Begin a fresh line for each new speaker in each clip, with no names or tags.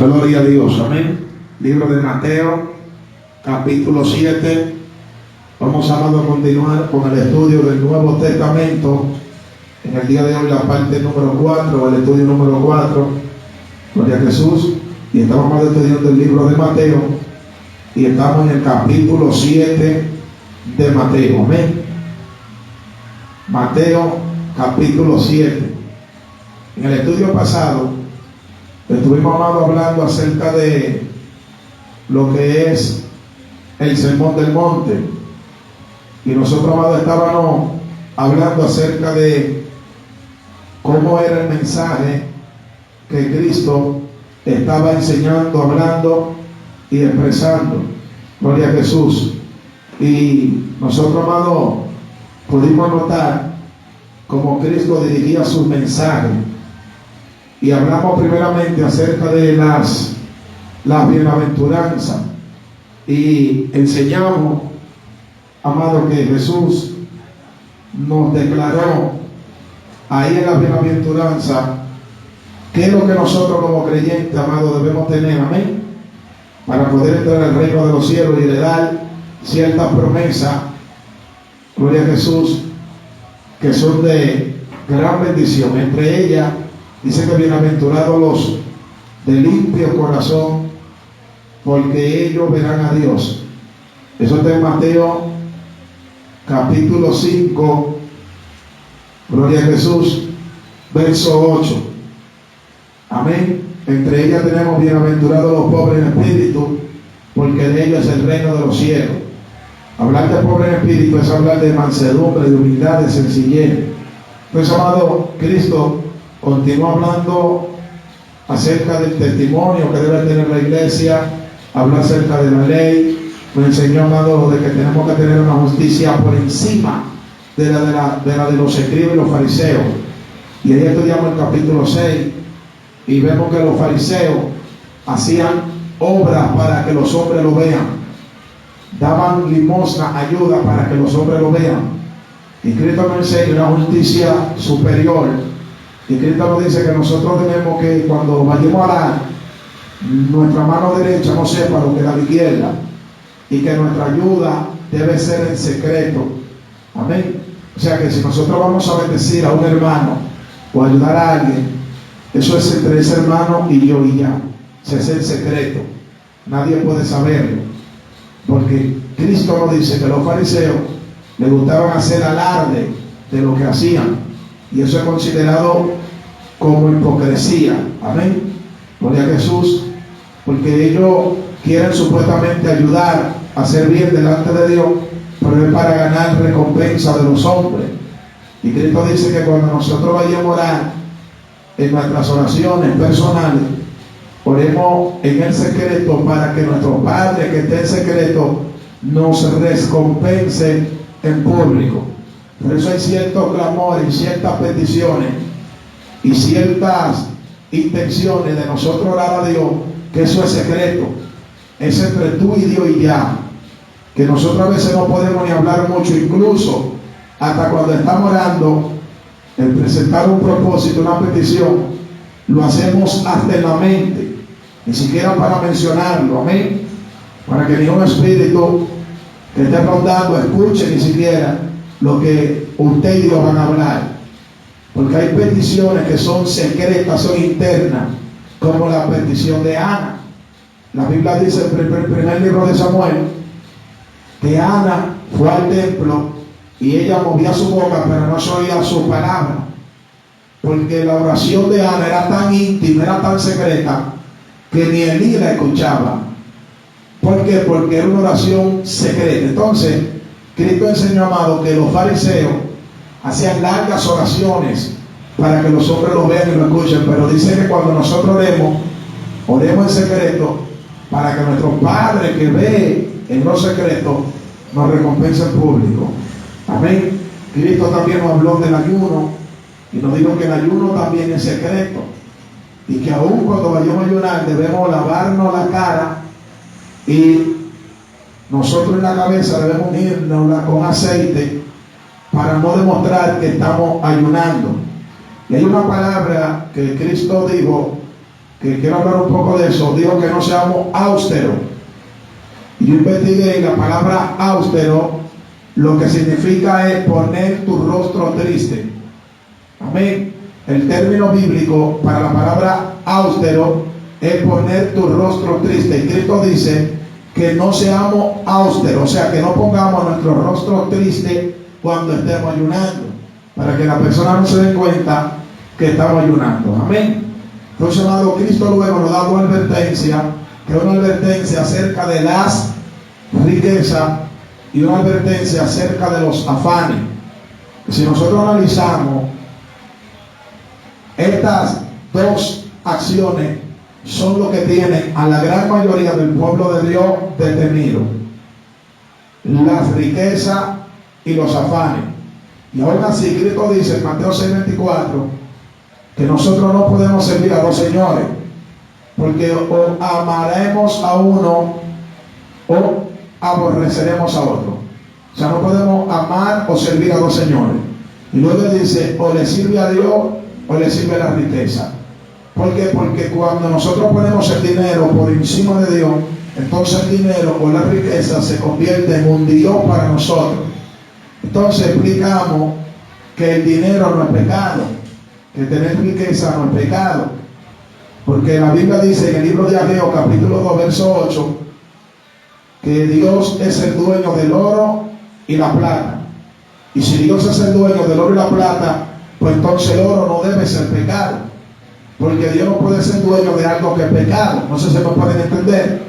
Gloria a Dios, amén. Libro de Mateo, capítulo 7. Vamos, amado, a continuar con el estudio del Nuevo Testamento. En el día de hoy la parte número 4, el estudio número 4. Gloria a Jesús. Y estamos, amado, estudiando el libro de Mateo. Y estamos en el capítulo 7 de Mateo, amén. Mateo, capítulo 7. En el estudio pasado estuvimos, amado, hablando acerca de lo que es el Sermón del Monte. Y nosotros, amado, estábamos hablando acerca de cómo era el mensaje que Cristo estaba enseñando, hablando y expresando. Gloria a Jesús. Y nosotros, amado, pudimos notar cómo Cristo dirigía sus mensajes. Y hablamos primeramente acerca de las bienaventuranzas. Y enseñamos, amado, que Jesús nos declaró ahí en la bienaventuranza qué es lo que nosotros como creyentes, amado, debemos tener, amén, para poder entrar al reino de los cielos y heredar ciertas promesas, gloria a Jesús, que son de gran bendición. Entre ellas dice que bienaventurados los de limpio corazón, porque ellos verán a Dios. Eso está en Mateo capítulo 5, gloria a Jesús, verso 8. Amén. Entre ellas tenemos bienaventurados los pobres en espíritu, porque de ellos es el reino de los cielos. Hablar de pobre en espíritu es hablar de mansedumbre, de humildad, de sencillez. Pues, amado, Cristo continúa hablando acerca del testimonio que debe tener la iglesia, habla acerca de la ley, nos enseñó, amado, de que tenemos que tener una justicia por encima de la de los escribas y los fariseos. Y ahí estudiamos el capítulo 6 y vemos que los fariseos hacían obras para que los hombres lo vean, daban limosna, ayuda para que los hombres lo vean. Y Cristo nos enseña una justicia superior. Y Cristo nos dice que nosotros tenemos que, cuando vayamos a orar, nuestra mano derecha no sepa lo que da la izquierda, y que nuestra ayuda debe ser en secreto. Amén. O sea que si nosotros vamos a bendecir a un hermano o ayudar a alguien, eso es entre ese hermano y yo y ya. Se hace en secreto. Nadie puede saberlo. Porque Cristo nos dice que los fariseos les gustaban hacer alarde de lo que hacían. Y eso es considerado como hipocresía. Amén. Gloria a Jesús. Porque ellos quieren supuestamente ayudar a hacer bien delante de Dios, pero es para ganar recompensa de los hombres. Y Cristo dice que cuando nosotros vayamos a orar en nuestras oraciones personales, oremos en el secreto para que nuestro Padre que está en secreto nos recompense en público. Por eso hay ciertos clamores y ciertas peticiones y ciertas intenciones de nosotros orar a Dios, que eso es secreto, es entre tú y Dios y ya, que nosotros a veces no podemos ni hablar mucho, incluso hasta cuando estamos orando, el presentar un propósito, una petición, lo hacemos hasta en la mente, ni siquiera para mencionarlo, amén, para que ningún espíritu que esté rondando escuche ni siquiera lo que usted y Dios van a hablar, porque hay peticiones que son secretas, son internas, como la petición de Ana. La Biblia dice en el primer libro de Samuel que Ana fue al templo y ella movía su boca, pero no se oía su palabra, porque la oración de Ana era tan íntima, era tan secreta, que ni Elí la escuchaba. ¿Por qué? Porque era una oración secreta. Entonces Cristo enseñó, amado, que los fariseos hacían largas oraciones para que los hombres lo vean y lo escuchen, pero dice que cuando nosotros oremos en secreto, para que nuestro Padre que ve en lo secreto nos recompense en público. Amén. Cristo también nos habló del ayuno y nos dijo que el ayuno también es secreto, y que aún cuando vayamos a ayunar debemos lavarnos la cara, y nosotros en la cabeza debemos unirnos con aceite para no demostrar que estamos ayunando. Y hay una palabra que Cristo dijo que quiero hablar un poco de eso, dijo que no seamos austeros. Y yo investigué, y la palabra austero lo que significa es poner tu rostro triste. Amén. El término bíblico para la palabra austero es poner tu rostro triste. Y Cristo dice que no seamos austeros, o sea, que no pongamos nuestro rostro triste cuando estemos ayunando, para que la persona no se dé cuenta que estamos ayunando. Amén. Entonces, amado, Cristo luego nos da una advertencia, que es una advertencia acerca de las riquezas y una advertencia acerca de los afanes. Si nosotros analizamos estas dos acciones, son lo que tienen a la gran mayoría del pueblo de Dios detenido: las riquezas y los afanes. Y aún así Cristo dice en Mateo 6:24 que nosotros no podemos servir a dos señores, porque o amaremos a uno o aborreceremos a otro. O sea, no podemos amar o servir a dos señores. Y luego dice, o le sirve a Dios o le sirve la riqueza. ¿Por qué? Porque cuando nosotros ponemos el dinero por encima de Dios, entonces el dinero o la riqueza se convierte en un Dios para nosotros. Entonces explicamos que el dinero no es pecado, que tener riqueza no es pecado, porque la Biblia dice en el libro de Ageo capítulo 2 verso 8 que Dios es el dueño del oro y la plata. Y si Dios es el dueño del oro y la plata, pues entonces el oro no debe ser pecado, porque Dios no puede ser dueño de algo que es pecado. No sé si me pueden entender.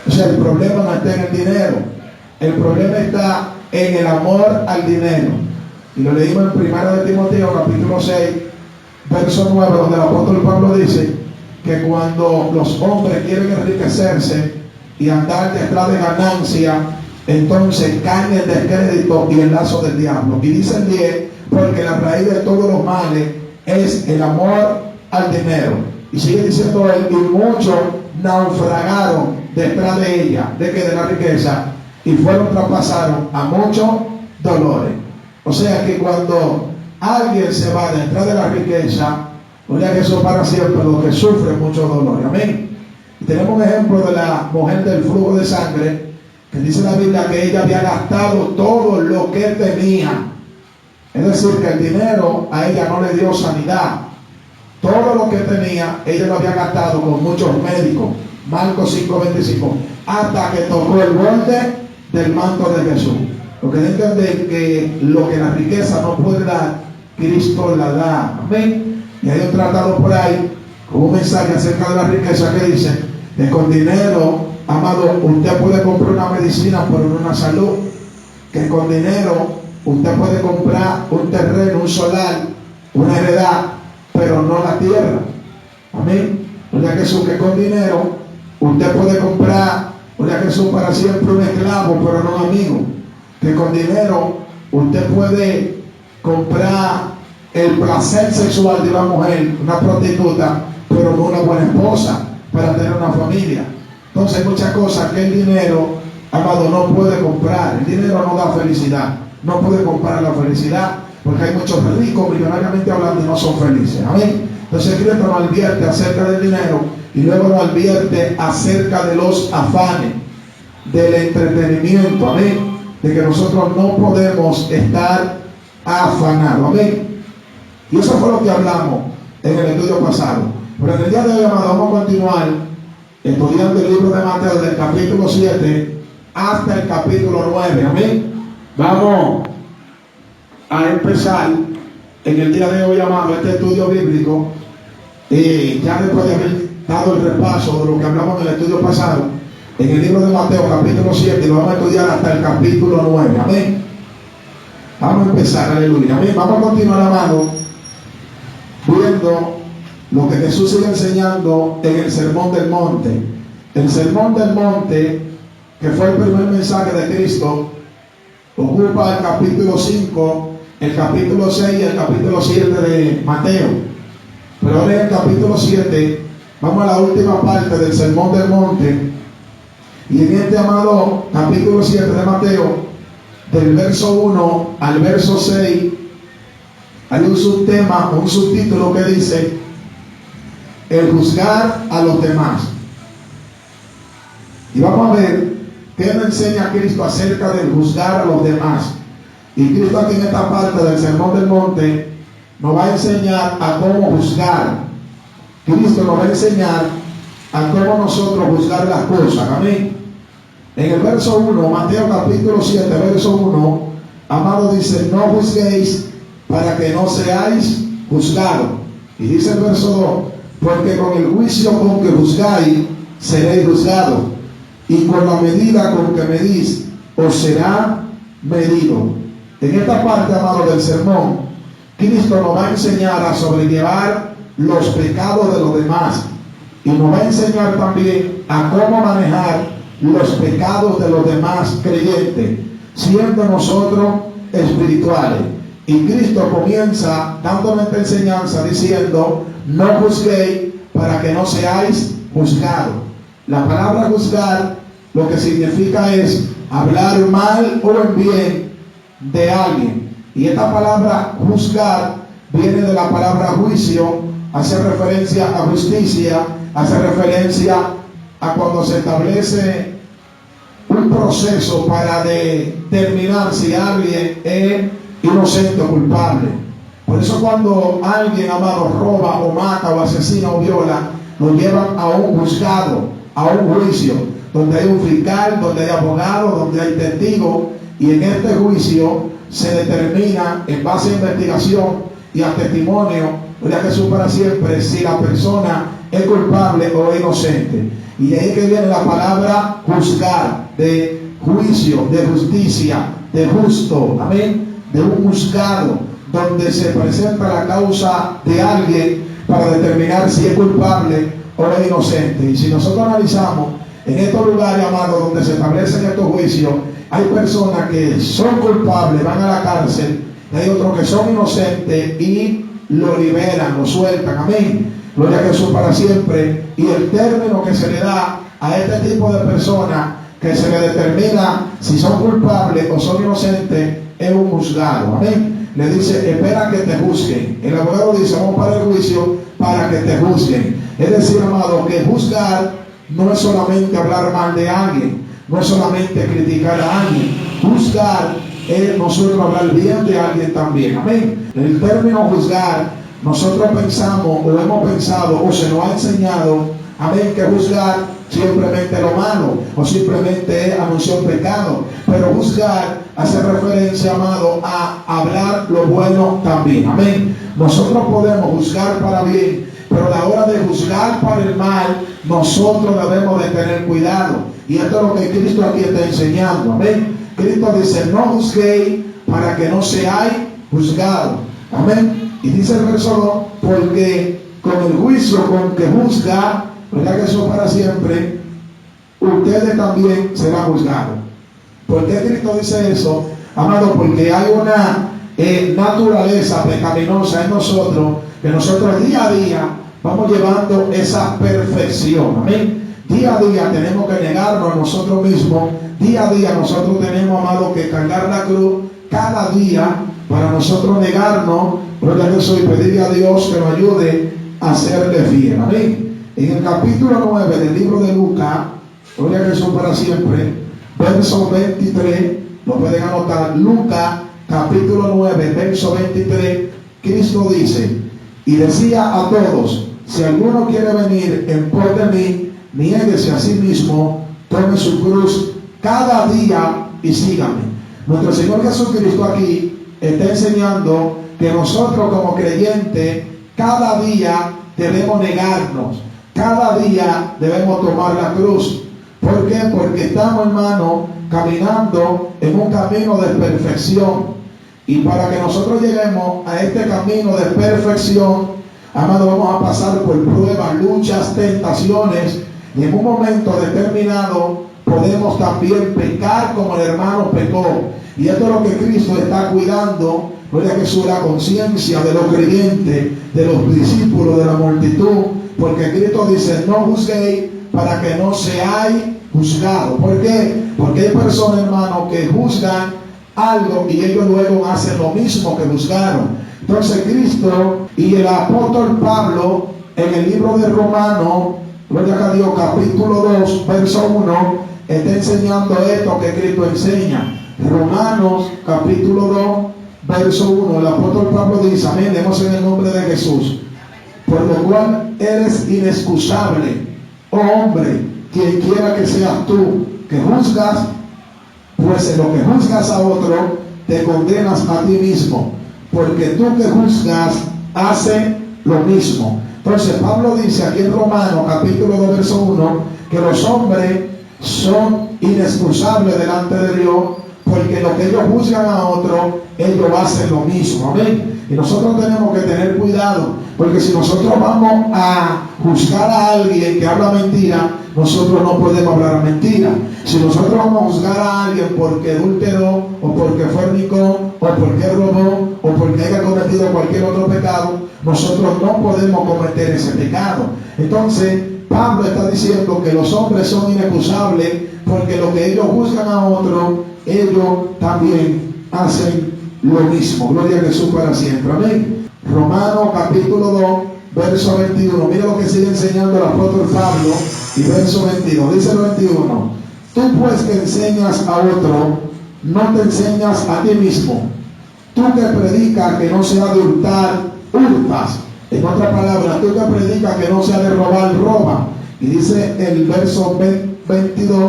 O sea, el problema no está en el dinero, el problema está en el amor al dinero. Y lo leímos en 1 de Timoteo capítulo 6 verso 9, donde el apóstol Pablo dice que cuando los hombres quieren enriquecerse y andar detrás de ganancia, entonces caen el descrédito y el lazo del diablo. Y dice el 10, porque la raíz de todos los males es el amor al dinero. Y sigue diciendo él, y muchos naufragaron detrás de ella, de que de la riqueza, y fueron traspasaron a muchos dolores. O sea que cuando alguien se va detrás de la riqueza, no es que eso para siempre, lo que sufre muchos dolores. Amén. Y tenemos un ejemplo de la mujer del flujo de sangre, que dice la Biblia que ella había gastado todo lo que tenía. Es decir, que el dinero a ella no le dio sanidad. Todo lo que tenía, ella lo había gastado con muchos médicos. Marcos 5:25. Hasta que tocó el borde del manto de Jesús. Lo que deben entender que lo que la riqueza no puede dar, Cristo la da. Amén. Y hay un tratado por ahí con un mensaje acerca de la riqueza que dice que con dinero, amado, usted puede comprar una medicina por una salud. Que con dinero usted puede comprar un terreno, un solar, una heredad, pero no la tierra. Amén. Oye Jesús, que con dinero usted puede comprar, oye Jesús, para siempre un esclavo, pero no un amigo. Que con dinero usted puede comprar el placer sexual de una mujer, una prostituta, pero no una buena esposa para tener una familia. Entonces hay muchas cosas que el dinero, amado, no puede comprar. El dinero no da felicidad, no puede comprar la felicidad, porque hay muchos ricos, millonariamente hablando, y no son felices. Amén. Entonces Cristo nos advierte acerca del dinero y luego nos advierte acerca de los afanes, del entretenimiento. Amén. De que nosotros no podemos estar afanados. Amén. Y eso fue lo que hablamos en el estudio pasado. Pero en el día de hoy, amado, vamos a continuar estudiando el libro de Mateo del capítulo 7 hasta el capítulo 9. Amén. Vamos a empezar en el día de hoy, amado, este estudio bíblico. Ya después de haber dado el repaso de lo que hablamos en el estudio pasado, en el libro de Mateo capítulo 7, lo vamos a estudiar hasta el capítulo 9. Amén. Vamos a empezar, aleluya. Amén. Vamos a continuar, amado, viendo lo que Jesús sigue enseñando en el Sermón del Monte. El Sermón del Monte, que fue el primer mensaje de Cristo, ocupa el capítulo 5, el capítulo 6 y el capítulo 7 de Mateo. Pero ahora en el capítulo 7 vamos a la última parte del Sermón del Monte. Y en este, amado, capítulo 7 de Mateo, del verso 1 al verso 6, hay un subtema, un subtítulo que dice: el juzgar a los demás. Y vamos a ver qué nos enseña Cristo acerca del juzgar a los demás. Y Cristo aquí en esta parte del Sermón del Monte nos va a enseñar a cómo juzgar. Cristo nos va a enseñar a cómo nosotros juzgar las cosas. Amén. En el verso 1, Mateo capítulo 7, verso 1, amado, dice: no juzguéis para que no seáis juzgados. Y dice el verso 2: porque con el juicio con que juzgáis seréis juzgados, y con la medida con que medís os será medido. En esta parte, amado, del sermón, Cristo nos va a enseñar a sobrellevar los pecados de los demás, y nos va a enseñar también a cómo manejar los pecados de los demás creyentes, siendo nosotros espirituales. Y Cristo comienza dándonos esta enseñanza diciendo: no juzguéis para que no seáis juzgados. La palabra juzgar lo que significa es hablar mal o en bien de alguien. Y esta palabra juzgar viene de la palabra juicio, hace referencia a justicia, hace referencia a cuando se establece un proceso para determinar si alguien es inocente o culpable. Por eso cuando alguien, amado, roba o mata o asesina o viola, lo llevan a un juzgado, a un juicio, donde hay un fiscal, donde hay abogado, donde hay testigo, y en este juicio se determina en base a investigación y a testimonio, gloria a Jesús para siempre, si la persona es culpable o es inocente. Y de ahí que viene la palabra juzgar, de juicio, de justicia, de justo, amén, de un juzgado, donde se presenta la causa de alguien para determinar si es culpable o es inocente. Y si nosotros analizamos en estos lugares, amados, donde se establecen estos juicios, hay personas que son culpables, van a la cárcel, y hay otros que son inocentes y lo liberan, lo sueltan, amén. Gloria a Jesús para siempre. Y el término que se le da a este tipo de personas, que se le determina si son culpables o son inocentes, es un juzgado, amén. Le dice: espera que te juzguen. El abogado dice: vamos para el juicio para que te juzguen. Es decir, amado, que juzgar no es solamente hablar mal de alguien, no es solamente criticar a alguien. Juzgar es nosotros hablar bien de alguien también, amén. El término juzgar, nosotros pensamos o hemos pensado o se nos ha enseñado, amén, que juzgar simplemente lo malo o simplemente es anunciar pecado. Pero juzgar hace referencia, amado, a hablar lo bueno también, amén. Nosotros podemos juzgar para bien, pero a la hora de juzgar para el mal, nosotros debemos de tener cuidado. Y esto es lo que Cristo aquí está enseñando, amén. Cristo dice: no juzguéis para que no seáis juzgados, amén. Y dice el verso 2: porque con el juicio con que juzga, ¿verdad que eso para siempre? Ustedes también serán juzgados. ¿Por qué Cristo dice eso? Amado, porque hay una naturaleza pecaminosa en nosotros, que nosotros día a día vamos llevando esa perfección, amén. Día a día tenemos que negarnos a nosotros mismos. Día a día nosotros tenemos, amado, que cargar la cruz cada día para nosotros negarnos, gloria a Jesús, y pedirle a Dios que nos ayude a serle fiel, amén. En el capítulo 9 del libro de Lucas, gloria a Jesús para siempre, verso 23, lo pueden anotar. Lucas capítulo 9, verso 23, Cristo dice: y decía a todos: si alguno quiere venir en pos de mí, niéguese a sí mismo, tome su cruz cada día y sígame. Nuestro Señor Jesucristo aquí está enseñando que nosotros como creyentes cada día debemos negarnos, cada día debemos tomar la cruz. ¿Por qué? Porque estamos, hermano, caminando en un camino de perfección. Y para que nosotros lleguemos a este camino de perfección, amado, vamos a pasar por pruebas, luchas, tentaciones, y en un momento determinado podemos también pecar como el hermano pecó. Y esto es lo que Cristo está cuidando, gloria a Jesús, la conciencia de los creyentes, de los discípulos, de la multitud, porque Cristo dice: no juzguéis para que no seáis juzgados. ¿Por qué? Porque hay personas, hermano, que juzgan algo y ellos luego hacen lo mismo que juzgaron. Entonces Cristo y el apóstol Pablo en el libro de Romanos, gloria a Dios, capítulo 2, verso 1, está enseñando esto que Cristo enseña. Romanos, capítulo 2, verso 1, el apóstol Pablo dice, amén, leemos en el nombre de Jesús. Por lo cual eres inexcusable, oh hombre, quien quiera que seas tú, que juzgas, pues en lo que juzgas a otro, te condenas a ti mismo, porque tú que juzgas, haces lo mismo. Entonces Pablo dice aquí en Romanos capítulo 2 verso 1 que los hombres son inexcusables delante de Dios, porque lo que ellos juzgan a otro, ellos hacen lo mismo. Amén. Y nosotros tenemos que tener cuidado, porque si nosotros vamos a juzgar a alguien que habla mentira, nosotros no podemos hablar mentira. Si nosotros vamos a juzgar a alguien porque adulteró, o porque fornicó, o porque robó, o porque haya cometido cualquier otro pecado, nosotros no podemos cometer ese pecado. Entonces Pablo está diciendo que los hombres son inexcusables, porque lo que ellos juzgan a otro, ellos también hacen lo mismo. Gloria a Jesús para siempre. Amén. Romanos capítulo 2 verso 21. Mira lo que sigue enseñando el apóstol Pablo. Y verso 22. Dice el 21. Tú pues que enseñas a otro, no te enseñas a ti mismo. Tú que predicas que no se ha de hurtar, hurtas. En otra palabra, tú que predicas que no se ha de robar, roba. Y dice el verso 22.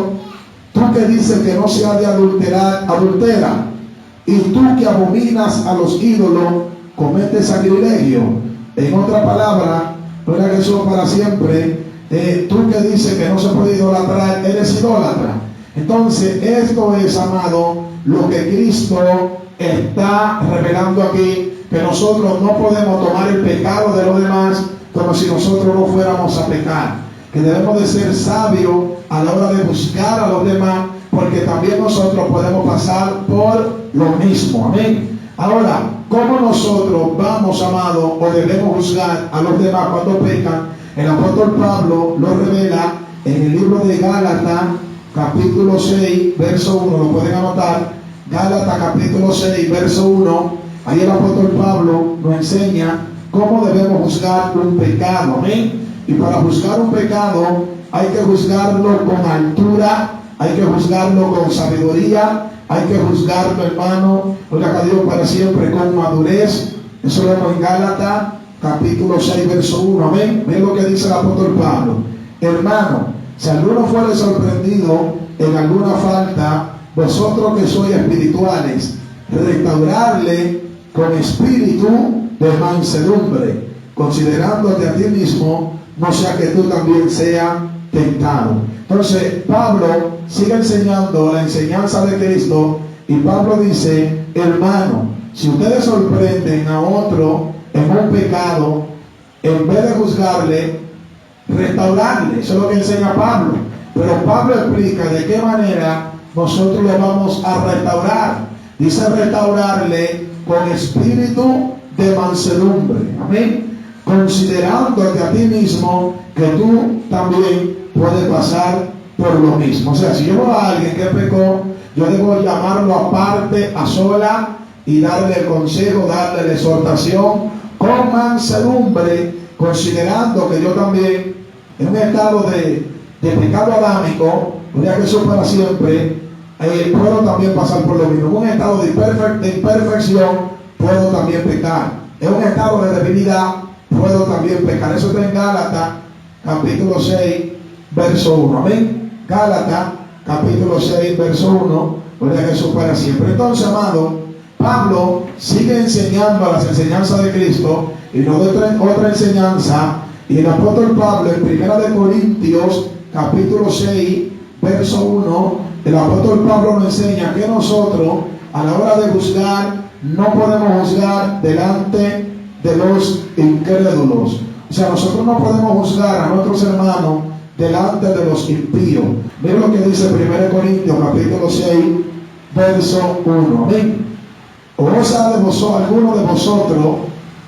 Tú que dices que no se ha de adulterar, adultera. Y tú que abominas a los ídolos, cometes sacrilegio. En otra palabra, gloria a Jesús para siempre, tú que dices que no se puede idolatrar, eres idólatra. Entonces, esto es, amado, lo que Cristo está revelando aquí, que nosotros no podemos tomar el pecado de los demás como si nosotros no fuéramos a pecar. Que debemos de ser sabios a la hora de buscar a los demás, porque también nosotros podemos pasar por lo mismo. Amén. Ahora, ¿cómo nosotros vamos, amado, o debemos juzgar a los demás cuando pecan? El apóstol Pablo lo revela en el libro de Gálatas, capítulo 6, verso 1. Lo pueden anotar. Gálatas, capítulo 6, verso 1. Ahí el apóstol Pablo nos enseña cómo debemos juzgar un pecado. Amén. Y para juzgar un pecado hay que juzgarlo con altura, hay que juzgarlo con sabiduría, hay que juzgarlo, hermano, gloria a Dios para siempre, con madurez. Eso lo vemos en Gálatas, capítulo 6, verso 1. Amén. Miren lo que dice el apóstol Pablo. Hermano, si alguno fuere sorprendido en alguna falta, vosotros que sois espirituales, restaurarle con espíritu de mansedumbre, considerándote a ti mismo, no sea que tú también seas tentado. Entonces Pablo sigue enseñando la enseñanza de Cristo, y Pablo dice, hermano, si ustedes sorprenden a otro en un pecado, en vez de juzgarle, restaurarle. Eso es lo que enseña Pablo. Pero Pablo explica de qué manera nosotros le vamos a restaurar. Dice restaurarle con espíritu de mansedumbre. Amén. Considerándote a ti mismo que tú también puedes pasar por lo mismo. O sea, si yo veo a alguien que pecó, yo debo llamarlo aparte, a sola, y darle el consejo, darle la exhortación con mansedumbre, considerando que yo también, en un estado de pecado adámico, gloria a Jesús para siempre, puedo también pasar por lo mismo. En un estado de imperfección, puedo también pecar. En un estado de debilidad, puedo también pecar. Eso está en Gálatas, capítulo 6, verso 1. Amén. Gálatas, capítulo 6, verso 1. Gloria a Jesús para siempre. Entonces, amado, Pablo sigue enseñando las enseñanzas de Cristo y no de otra enseñanza. Y el apóstol Pablo en 1 Corintios, capítulo 6, verso 1, el apóstol Pablo nos enseña que nosotros, a la hora de juzgar, no podemos juzgar delante de los incrédulos. O sea, nosotros no podemos juzgar a nuestros hermanos delante de los impíos. Miren lo que dice 1 Corintios capítulo 6, verso 1. Amén. ¿O osa alguno de vosotros,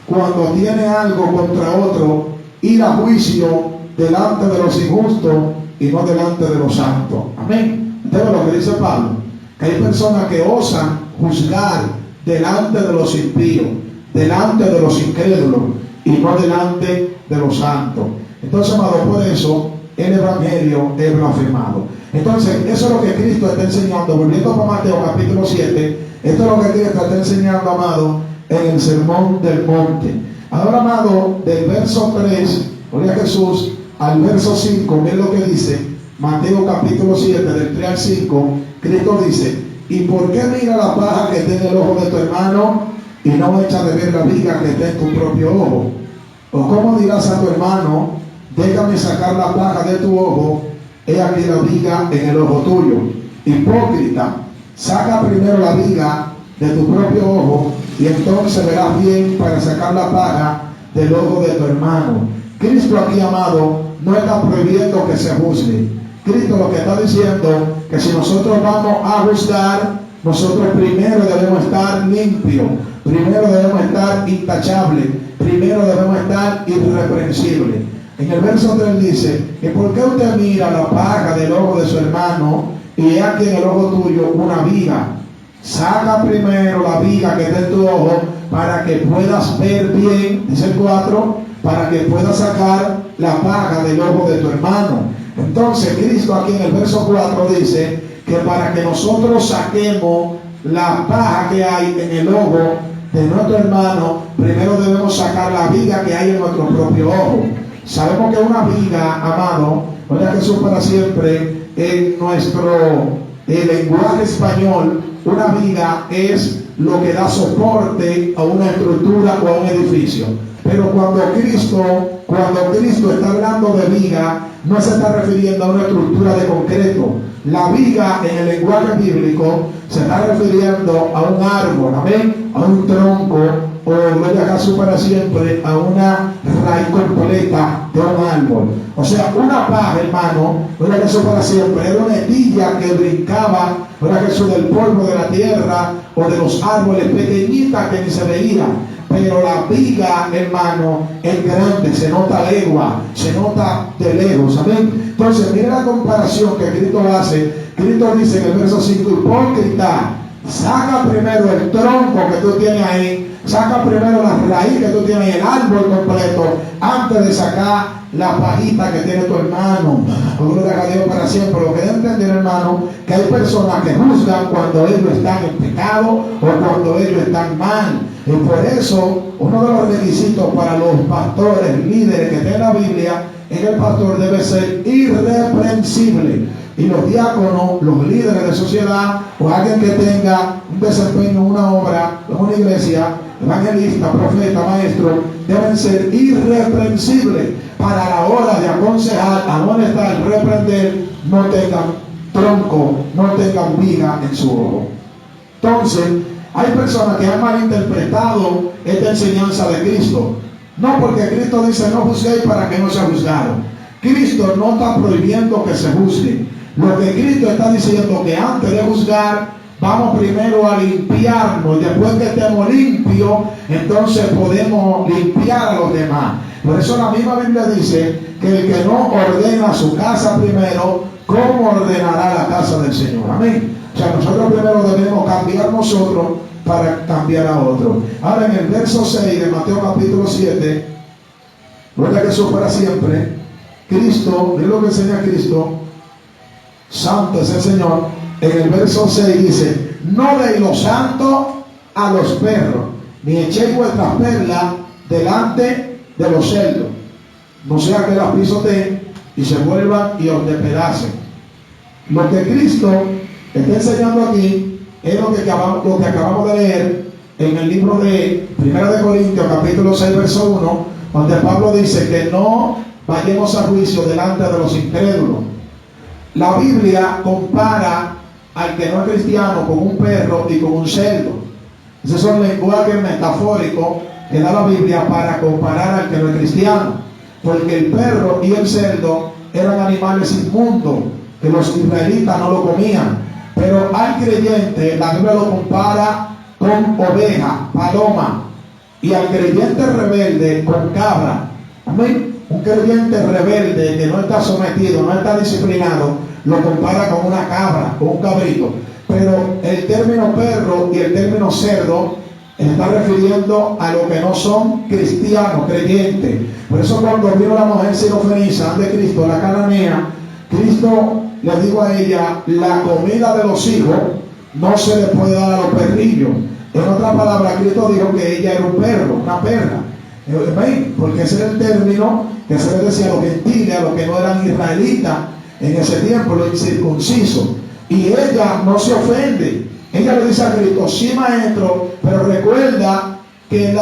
cuando tiene algo contra otro, ir a juicio delante de los injustos y no delante de los santos? Amén. Entonces lo que dice Pablo, que hay personas que osan juzgar delante de los impíos, delante de los incrédulos, y no delante de los santos. Entonces, amado, por eso el Evangelio es blasfemado. Entonces, eso es lo que Cristo está enseñando. Volviendo para Mateo capítulo 7, esto es lo que Cristo está enseñando, amado, en el Sermón del Monte. Ahora, amado, del verso 3, gloria a Jesús, al verso 5, miren lo que dice Mateo capítulo 7, del 3 al 5. Cristo dice: ¿y por qué mira la paja que está en el ojo de tu hermano y no echa de ver la viga que está en tu propio ojo? ¿O cómo dirás a tu hermano: déjame sacar la paja de tu ojo, he aquí la viga en el ojo tuyo? Hipócrita, saca primero la viga de tu propio ojo y entonces verás bien para sacar la paja del ojo de tu hermano. Cristo aquí, amado, no está prohibiendo que se juzgue. Cristo lo que está diciendo que si nosotros vamos a juzgar, nosotros primero debemos estar limpios, primero debemos estar intachables, primero debemos estar irreprensibles. En el verso 3 dice: ¿y por qué usted mira la paja del ojo de su hermano y he aquí en el ojo tuyo una viga? Saca primero la viga que está en tu ojo para que puedas ver bien, dice el 4, para que puedas sacar la paja del ojo de tu hermano. Entonces Cristo aquí en el verso 4 dice que para que nosotros saquemos la paja que hay en el ojo de nuestro hermano, primero debemos sacar la viga que hay en nuestro propio ojo. Sabemos que una viga, amado, gloria a Jesús para siempre, en nuestro lenguaje español, una viga es lo que da soporte a una estructura o a un edificio. Pero cuando Cristo está hablando de viga, no se está refiriendo a una estructura de concreto. La viga en el lenguaje bíblico se está refiriendo a un árbol, amén, a un tronco, o gloria a Jesús para siempre, a una raíz completa de un árbol. O sea, una paja, hermano, gloria a Jesús para siempre, era una estilla que brincaba, gloria a Jesús, del polvo de la tierra o de los árboles, pequeñita que ni se veía. Pero la viga, hermano, es grande, se nota legua, se nota de lejos, amén. Entonces, mira la comparación que Cristo hace. Cristo dice en el verso 5: hipócrita, saca primero el tronco que tú tienes ahí, saca primero la raíz que tú tienes ahí, el árbol completo, antes de sacar la pajita que tiene tu hermano. Gloria a Dios para siempre. Lo que debe entender, hermano, que hay personas que juzgan cuando ellos están en pecado o cuando ellos están mal. Y por eso, uno de los requisitos para los pastores, líderes que tienen la Biblia, es que el pastor debe ser irreprensible. Y los diáconos, los líderes de sociedad, o alguien que tenga un desempeño en una obra, en una iglesia, evangelista, profeta, maestro, deben ser irreprensibles para la hora de aconsejar, amonestar, reprender, no tengan tronco, no tengan viga en su ojo. Entonces, hay personas que han malinterpretado esta enseñanza de Cristo. No, porque Cristo dice: no juzguéis para que no sea juzgado. Cristo no está prohibiendo que se juzgue. Lo que Cristo está diciendo que antes de juzgar, vamos primero a limpiarnos. Y después que estemos limpios, entonces podemos limpiar a los demás. Por eso la misma Biblia dice que el que no ordena su casa primero, ¿cómo ordenará la casa del Señor? Amén. O sea, nosotros primero debemos cambiar nosotros para cambiar a otros. Ahora en el verso 6 de Mateo capítulo 7, gloria a Jesús para siempre, Cristo, es lo que enseña Cristo, santo es el Señor. En el verso 6 dice: no deis los santos a los perros, ni echéis vuestras perlas delante de los cerdos, no sea que las pisoteen y se vuelvan y os despedacen. Lo que Cristo está enseñando aquí es lo que acabamos de leer en el libro de 1 Corintios capítulo 6 verso 1, donde Pablo dice que no vayamos a juicio delante de los incrédulos. La Biblia compara al que no es cristiano con un perro y con un cerdo. Esos son lenguajes metafóricos que da la Biblia para comparar al que no es cristiano, porque el perro y el cerdo eran animales inmundos que los israelitas no lo comían. Pero al creyente, la Biblia lo compara con oveja, paloma, y al creyente rebelde con cabra. Amén. Un creyente rebelde que no está sometido, no está disciplinado, lo compara con una cabra, con un cabrito. Pero el término perro y el término cerdo Él está refiriendo a los que no son cristianos, creyentes. Por eso cuando vino la mujer sirofenisa de Cristo, la cananea, Cristo le dijo a ella, la comida de los hijos no se le puede dar a los perrillos. En otras palabras, Cristo dijo que ella era un perro, una perra. Porque ese era el término que se le decía a los gentiles, a los que no eran israelitas en ese tiempo, los incircuncisos. Y ella no se ofende. Ella le dice a Cristo, sí maestro, pero recuerda que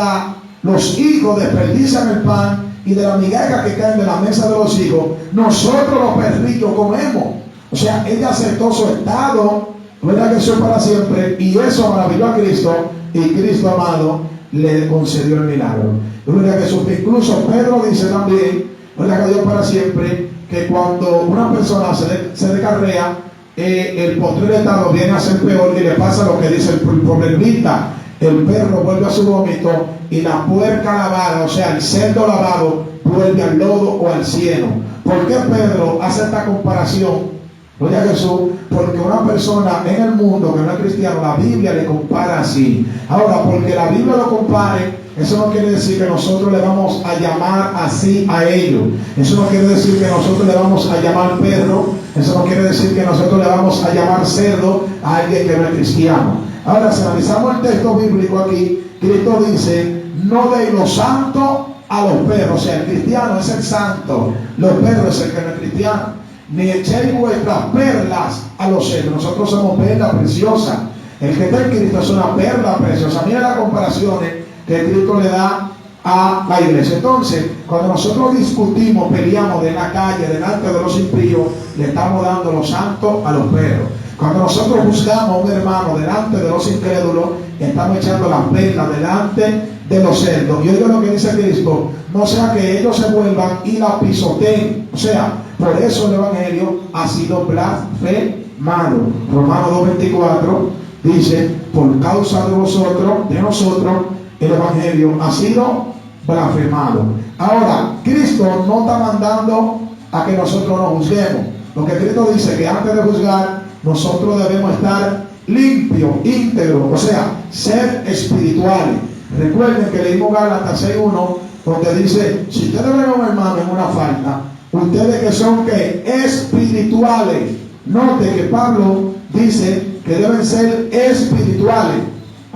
los hijos desperdician el pan y de la migaja que caen de la mesa de los hijos, nosotros los perrillos comemos. O sea, ella aceptó su estado, ¿verdad? Que eso es para siempre, y eso maravilló a Cristo, y Cristo amado le concedió el milagro. Gloria a Jesús. Incluso Pedro dice también, ¿verdad? Que Dios para siempre, que cuando una persona se descarrea, el postrer estado viene a ser peor y le pasa lo que dice el proverbista: el perro vuelve a su vómito y la puerca lavada, o sea, el cerdo lavado, vuelve al lodo o al cieno. ¿Por qué Pedro hace esta comparación? Gloria a Jesús, porque una persona en el mundo que no es cristiano, la Biblia le compara así. Ahora, porque la Biblia lo compare, eso no quiere decir que nosotros le vamos a llamar así a ellos. Eso no quiere decir que nosotros le vamos a llamar perro. Eso no quiere decir que nosotros le vamos a llamar cerdo a alguien que no es cristiano. Ahora, si analizamos el texto bíblico aquí, Cristo dice, no deis lo santo a los perros. O sea, el cristiano es el santo, los perros es el que no es cristiano. Ni echéis vuestras perlas a los cerdos. Nosotros somos perlas preciosas. El que está en Cristo es una perla preciosa. Mira las comparaciones que Cristo le da a la iglesia. Entonces, cuando nosotros discutimos, peleamos de la calle, delante de los impíos, le estamos dando los santos a los perros. Cuando nosotros buscamos a un hermano delante de los incrédulos, estamos echando las perlas delante de los cerdos. Y oiga lo que dice Cristo: no sea que ellos se vuelvan y la pisoteen. O sea, por eso el evangelio ha sido blasfemado. Romanos 2:24 dice: por causa de vosotros, de nosotros, el evangelio ha sido blasfemado. Ahora, Cristo no está mandando a que nosotros nos juzguemos. Lo que Cristo dice, que antes de juzgar, nosotros debemos estar limpios, íntegros, o sea, ser espirituales. Recuerden que leímos Gálatas 6:1, donde dice: si ustedes ven a un hermano en una falta, ustedes que son ¿qué? Espirituales. Note que Pablo dice que deben ser espirituales.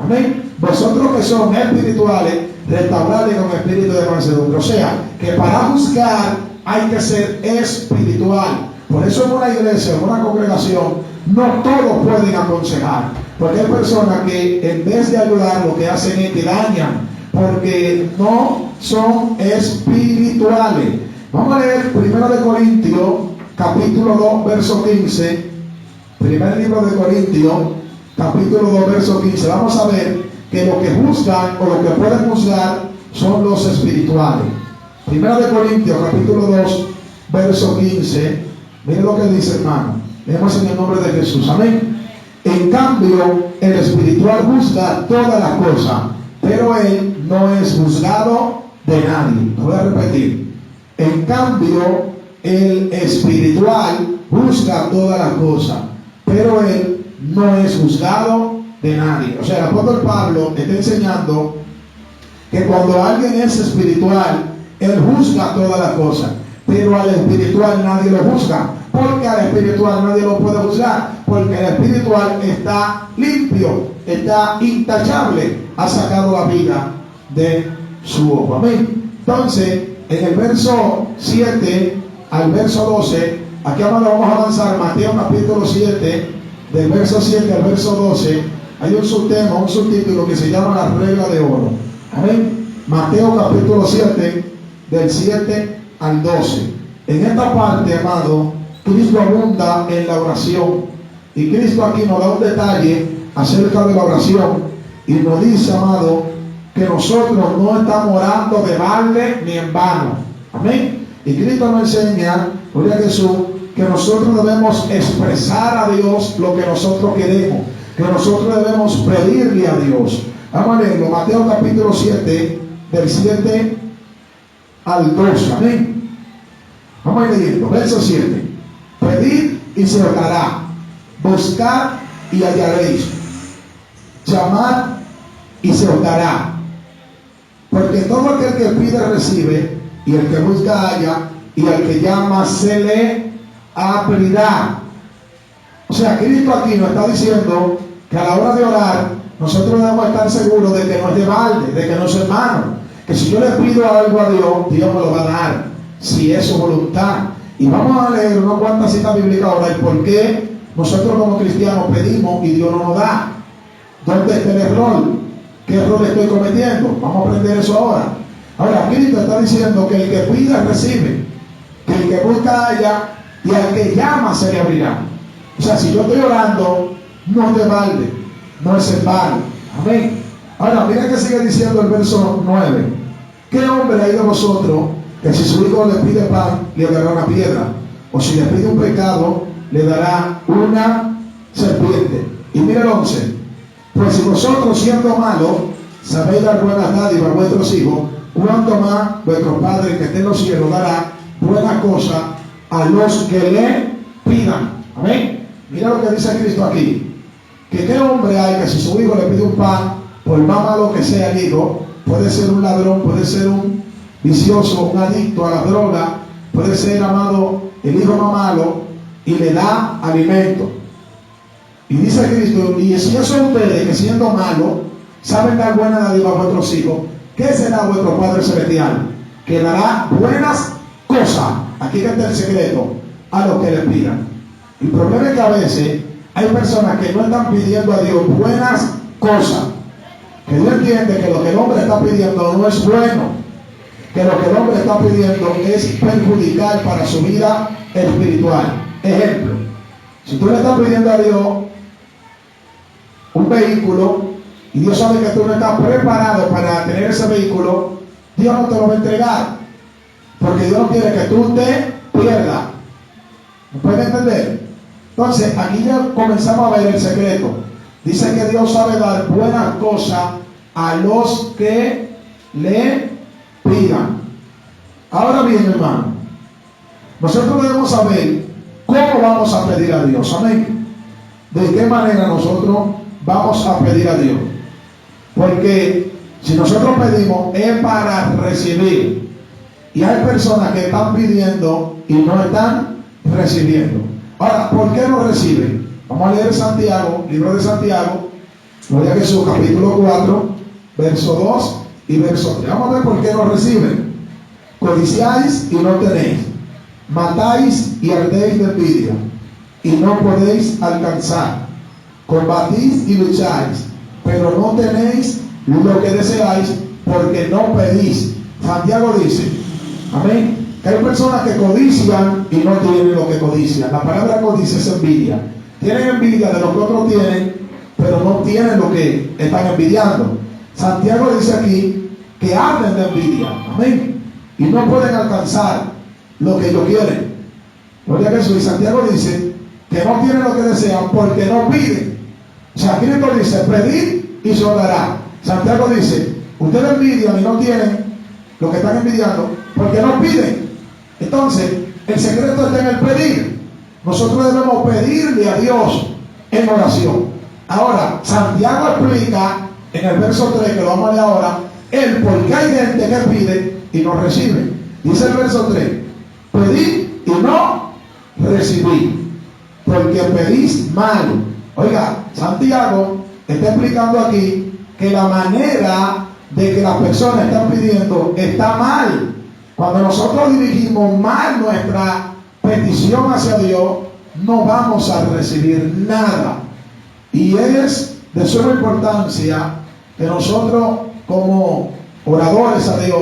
Amén. Vosotros que son espirituales, restaurarle con espíritu de mansedumbre. O sea, que para juzgar hay que ser espiritual. Por eso en una iglesia, en una congregación, no todos pueden aconsejar. Porque hay personas que en vez de ayudar, lo que hacen es que dañan, porque no son espirituales. Vamos a leer 1 Corintios, capítulo 2, verso 15. Primer libro de Corintios, capítulo 2, verso 15. Vamos a ver que lo que juzgan o lo que pueden juzgar son los espirituales. 1 Corintios, capítulo 2, verso 15. Miren lo que dice, hermano. Leemos en el nombre de Jesús. Amén. En cambio, el espiritual juzga todas las cosas, pero él no es juzgado de nadie. Lo voy a repetir. En cambio, el espiritual juzga todas las cosas, pero él no es juzgado de nadie. O sea, el apóstol Pablo está enseñando que cuando alguien es espiritual, él juzga todas las cosas, pero al espiritual nadie lo juzga. Porque al espiritual nadie lo puede juzgar, porque el espiritual está limpio, está intachable, ha sacado la vida de su ojo. Amén. Entonces, en el verso 7 al verso 12, aquí vamos a avanzar. Mateo capítulo 7, del verso 7 al verso 12, hay un subtema, un subtítulo que se llama la regla de oro. Amén. Mateo capítulo 7, del 7 al 12. En esta parte, amado, Cristo abunda en la oración, y Cristo aquí nos da un detalle acerca de la oración y nos dice, amado, que nosotros no estamos orando de balde ni en vano. Amén. Y Cristo nos enseña, gloria a Jesús, que nosotros debemos expresar a Dios lo que nosotros queremos, que nosotros debemos pedirle a Dios. Vamos a leerlo, Mateo capítulo 7, del 7 al 12. Amén. Vamos a ir leyendo, verso 7. Pedid y se os dará, buscad y hallaréis, llamad y se os dará. Porque todo aquel que pide recibe, y el que busca halla, y al que llama se le abrirá. O sea, Cristo aquí nos está diciendo que a la hora de orar, nosotros debemos estar seguros de que no es de balde, de que no es hermano. Que si yo le pido algo a Dios, Dios me lo va a dar, si es su voluntad. Y vamos a leer unas cuantas citas bíblicas ahora, y por qué nosotros como cristianos pedimos y Dios no nos da. ¿Dónde está el error? ¿Qué error estoy cometiendo? Vamos a aprender eso ahora. Ahora, Cristo está diciendo que el que pide recibe, que el que busca halla, y al que llama se le abrirá. O sea, si yo estoy orando, no es de balde, no es en vano. Amén. Ahora, miren que sigue diciendo el verso 9. ¿Qué hombre hay de vosotros que si su hijo le pide pan, le dará una piedra? O si le pide un pecado, le dará una serpiente. Y mire el 11. Pues si vosotros, siendo malos, sabéis dar buenas dádivas a vuestros hijos, cuánto más vuestro Padre que está en los cielos dará buena cosa a los que le pidan. Amén. Mira lo que dice Cristo aquí. Que qué hombre hay que si su hijo le pide un pan, por más malo que sea el hijo, puede ser un ladrón, puede ser un vicioso, un adicto a la droga, puede ser, amado, el hijo más malo, y le da alimento. Y dice Cristo, y si eso ustedes, que siendo malos, saben dar buena dádiva a vuestros hijos, ¿qué será vuestro Padre Celestial? Que dará buenas cosas, aquí está el secreto, a los que le pidan. El problema es que a veces hay personas que no están pidiendo a Dios buenas cosas, que Dios entiende que lo que el hombre está pidiendo no es bueno, que lo que el hombre está pidiendo es perjudicial para su vida espiritual. Ejemplo, si tú le estás pidiendo a Dios un vehículo y Dios sabe que tú no estás preparado para tener ese vehículo, Dios no te lo va a entregar, porque Dios no quiere que tú te pierdas. ¿Me pueden entender? Entonces, aquí ya comenzamos a ver el secreto. Dice que Dios sabe dar buenas cosas a los que le pidan. Ahora bien, hermano, nosotros debemos saber cómo vamos a pedir a Dios. Amén. ¿De qué manera nosotros vamos a pedir a Dios? Porque si nosotros pedimos es para recibir. Y hay personas que están pidiendo y no están recibiendo. Ahora, ¿por qué no reciben? Vamos a leer Santiago, libro de Santiago, Gloria a Jesús, capítulo 4, verso 2 y verso 3. Vamos a ver por qué no reciben. Codiciáis y no tenéis, matáis y ardéis de envidia, y no podéis alcanzar. Combatís y lucháis, pero no tenéis lo que deseáis, porque no pedís. Santiago dice, amén, que hay personas que codician y no tienen lo que codician. La palabra codicia es envidia. Tienen envidia de lo que otros tienen, pero no tienen lo que están envidiando. Santiago dice aquí que arden de envidia, amén, y no pueden alcanzar lo que ellos quieren. Gloria a Jesús. Y Santiago dice que no tienen lo que desean porque no piden. O sea, Cristo dice, pedid y se os dará. Santiago dice, ustedes envidian y no tienen lo que están envidiando porque no piden. Entonces, el secreto está en el pedir. Nosotros debemos pedirle a Dios en oración. Ahora, Santiago explica en el verso 3, que lo vamos a leer ahora, el por qué hay gente que pide y no recibe. Dice el verso 3, pedid y no recibid, porque pedís mal. Oiga, Santiago está explicando aquí que la manera de que las personas están pidiendo está mal. Cuando nosotros dirigimos mal nuestra petición hacia Dios, no vamos a recibir nada. Y es de suma importancia que nosotros, como oradores a Dios,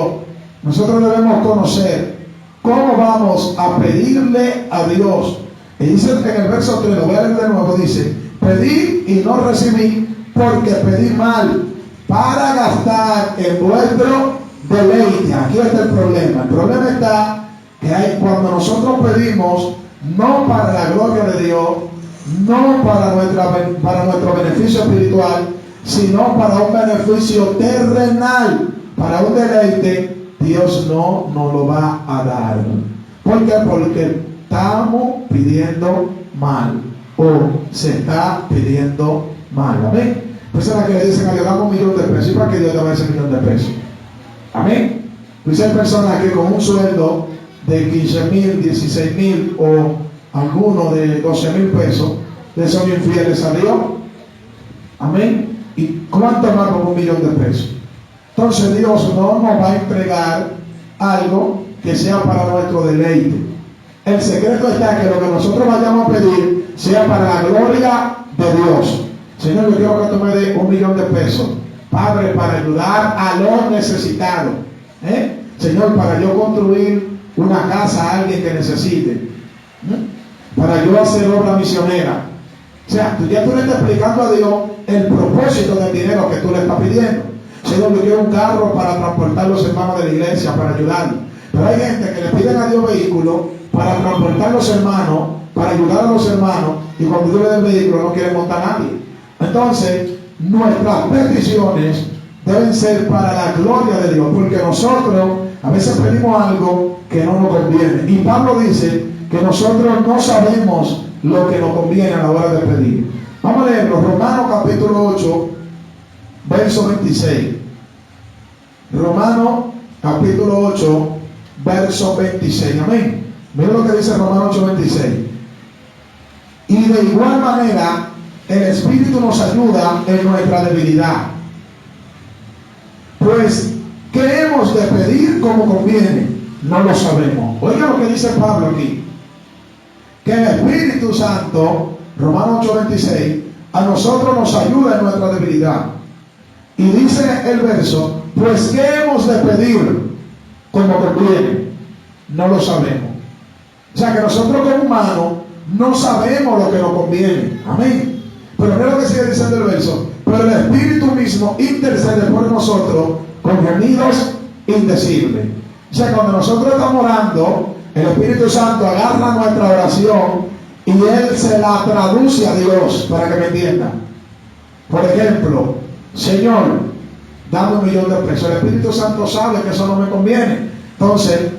nosotros debemos conocer cómo vamos a pedirle a Dios. Y dice en el verso 3, lo voy a leer de nuevo, dice, pedid y no recibid, porque pedid mal, para gastar en vuestro deleite. Aquí está el problema. El problema está que hay, cuando nosotros pedimos, no para la gloria de Dios, no para nuestro beneficio espiritual, sino para un beneficio terrenal, para un deleite, Dios no nos lo va a dar. ¿Por qué? Porque estamos pidiendo mal, o se está pidiendo mal. ¿Amén? Personas que le dicen a Dios, dame $1,000,000 de pesos. ¿Y para qué Dios te va a dar ese $1,000,000 de pesos? Amén. Pues hay personas que con un sueldo de 15,000, 16,000 o alguno de 12,000 pesos le son infieles a Dios. Amén. ¿Y cuánto más con $1,000,000 de pesos? Entonces Dios no nos va a entregar algo que sea para nuestro deleite. El secreto está que lo que nosotros vayamos a pedir sea para la gloria de Dios. Señor, yo quiero que tú me des $1,000,000 de pesos, Padre, para ayudar a los necesitados. Señor, para yo construir una casa a alguien que necesite. Para yo hacer obra misionera. O sea, ya tú le estás explicando a Dios el propósito del dinero que tú le estás pidiendo. Señor, yo quiero un carro para transportar a los hermanos de la iglesia, para ayudarlos. Pero hay gente que le piden a Dios vehículos para transportar a los hermanos, para ayudar a los hermanos, y cuando Dios le da el vehículo no quiere montar a nadie. Entonces, nuestras peticiones deben ser para la gloria de Dios, porque nosotros a veces pedimos algo que no nos conviene. Y Pablo dice que nosotros no sabemos lo que nos conviene a la hora de pedir. Vamos a leerlo, Romanos capítulo 8, verso 26. Romanos capítulo 8, verso 26. Amén. Mira lo que dice Romanos 8, 26. Y de igual manera, el Espíritu nos ayuda en nuestra debilidad. Pues, ¿qué hemos de pedir como conviene? No lo sabemos. Oiga lo que dice Pablo aquí. Que el Espíritu Santo, Romanos 8, 26, a nosotros nos ayuda en nuestra debilidad. Y dice el verso, pues ¿qué hemos de pedir como conviene? No lo sabemos. O sea que nosotros como humanos no sabemos lo que nos conviene. Amén. Pero mira lo que sigue diciendo el verso. Pero el Espíritu mismo intercede por nosotros con gemidos indecibles. O sea, cuando nosotros estamos orando, el Espíritu Santo agarra nuestra oración y Él se la traduce a Dios, para que me entiendan. Por ejemplo, Señor, dame $1,000,000 de pesos. El Espíritu Santo sabe que eso no me conviene. Entonces,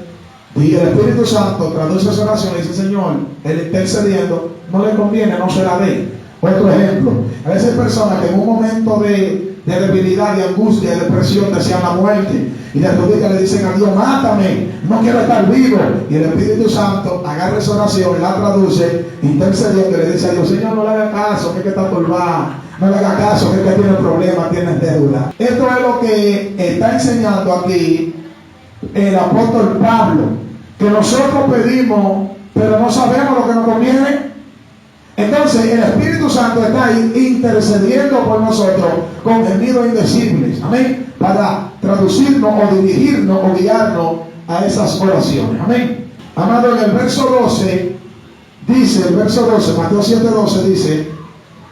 y el Espíritu Santo traduce esa oración y dice, Señor, Él intercediendo, no le conviene, no se la dé. Otro ejemplo, a veces hay personas que en un momento de debilidad, de angustia, de depresión, desean la muerte. Y de rodillas le dicen a Dios, mátame, no quiero estar vivo. Y el Espíritu Santo agarra esa oración, la traduce, intercediendo y le dice a Dios, Señor, no le haga caso, que es que está turbado. No le haga caso, que es que tiene problemas, tiene deuda. Esto es lo que está enseñando aquí el apóstol Pablo, que nosotros pedimos, pero no sabemos lo que nos conviene. Entonces el Espíritu Santo está ahí intercediendo por nosotros con gemidos indecibles, amén, para traducirnos o dirigirnos o guiarnos a esas oraciones, amén. Amado, en el verso 12 dice, el verso 12, Mateo 7:12 dice,